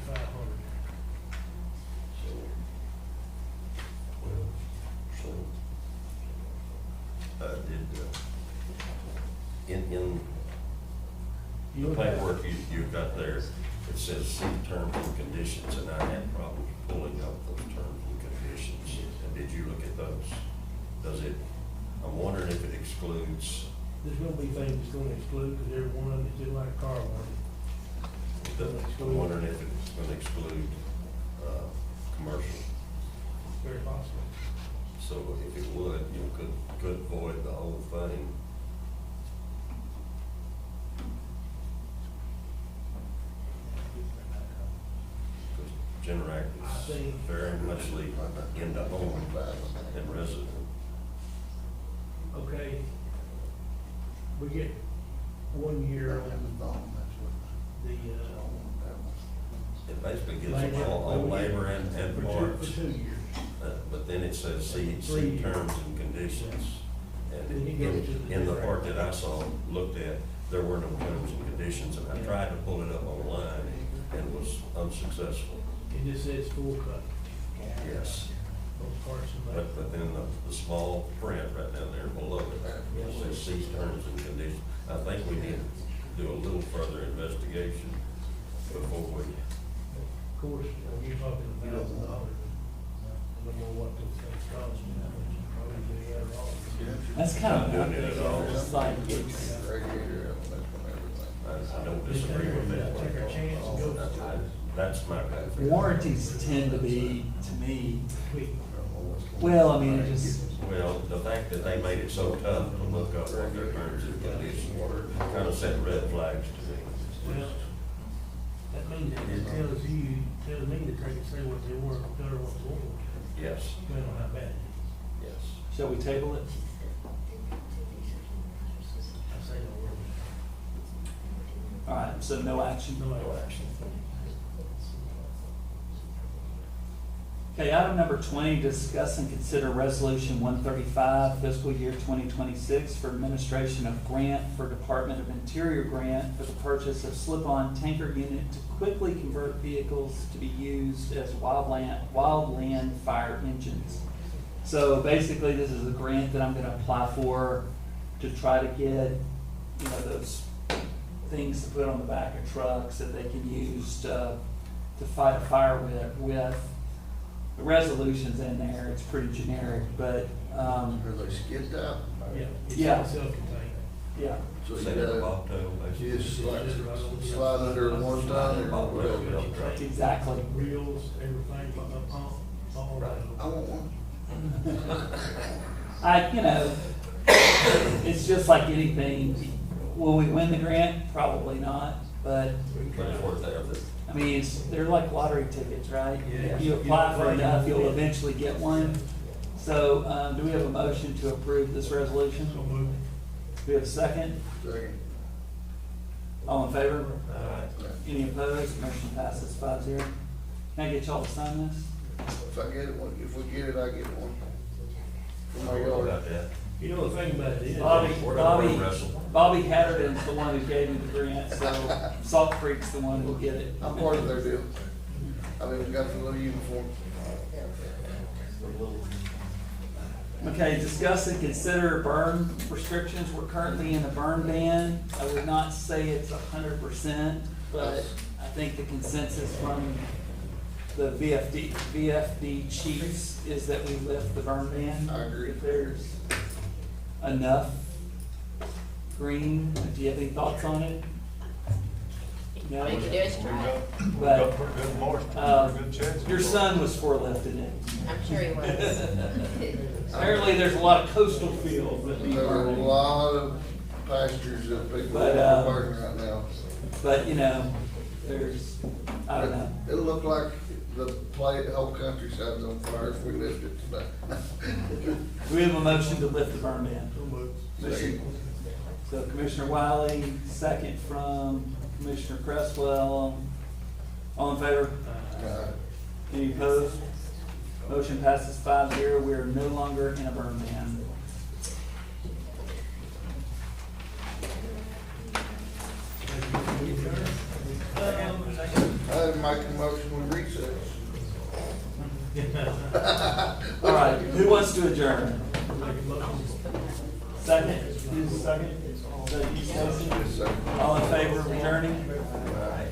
In the paperwork you've got there, it says see terms and conditions, and I had problems pulling up those terms and conditions. And did you look at those? Does it, I'm wondering if it excludes, There's gonna be things it's gonna exclude, because every one of them is just like a car warranty. I'm wondering if it's gonna exclude, commercial. Very possible. So if it would, you could void the whole thing. Because Generac is very much into home and resident. Okay. We get 1 year on the, It basically gives them all labor and parts. For 2 years. But then it says see 3 years. terms and conditions. And Then you go to the in the part that I saw, looked at, there were no terms and conditions, and I tried to pull it up online and was unsuccessful. It just says full cut, Yes. those parts and that. But then the small print right down there below it, it says see terms and conditions. I think we need to do a little further investigation before we, Of course, you're talking $1,000. I don't know what those things cost, probably $1 million. That's kind of. Not doing it at all. It's like, Radiator, that's from everything. I I don't disagree with that. Take our chance and go. That's my opinion. Warranties tend to be, to me, well, I mean, it just, Well, the fact that they made it so tough to look up what their terms and conditions were, kind of set red flags to me. Well, that means it tells me that they can say what they want, better what they want, Yes, depending on how bad it is. yes. shall we table it? I say no word. All right, so no action. No action. Okay, item number 20, discuss and consider resolution 135 fiscal year 2026 for administration of grant for Department of Interior grant for the purchase of slip-on tanker unit to quickly convert vehicles to be used as wildland fire engines. So basically, this is a grant that I'm gonna apply for to try to get, you know, those things to put on the back of trucks that they can use to fight a fire with. The resolution's in there, it's pretty generic, but, Are they skid out? Yeah. It's Yeah. self-contained. yeah. So you Say that gotta, bobtail, you basically. just slide under it one time or whatever. Exactly. Reels, everything, pump, all that. I want one. You know, it's just like anything. Will we win the grant? Probably not, but, But it's worth the effort. I mean, they're like lottery tickets, right? Yeah. If you apply for enough, you'll eventually get one. So, do we have a motion to approve this resolution? So moved. Do we have a second? Second. All in favor? Aye. Any opposed? Motion passes 5-0. Can I get y'all to sign this? If I get it, if we get it, I get one. For my What yard. about that? You know, the thing about it is. Bobby Hatterden's the one who gave me the grant, so Salt Creek's the one who'll get it. I'm part of their deal. I've even got the little uniform. Okay, discuss and consider burn restrictions. We're currently in a burn ban. I would not say it's 100%, but I think the consensus from the VFD chiefs is that we lift the burn ban. I agree. If there's enough green, do you have any thoughts on it? No? All you can do is try. We But, got pretty good moisture, pretty good chance. Your son was for lifting it. I'm sure he was. Apparently, there's a lot of coastal fields that need There's a burning. lot of pastures that people But, are burning right now. But, you know, there's, I don't know. It'll look like the whole countryside's on fire if we lift it today. We have a motion to lift the burn ban. So moved. Second. So Commissioner Wiley, second from Commissioner Cresswell. All in favor? Any opposed? Motion passes 5-0. We are no longer in a burn ban. I'd make a motion we recess. All right, who wants to adjourn? Make a motion. Second? Who's the second? Is that you, Stacy? Yes, sir. All in favor of adjourning? Right.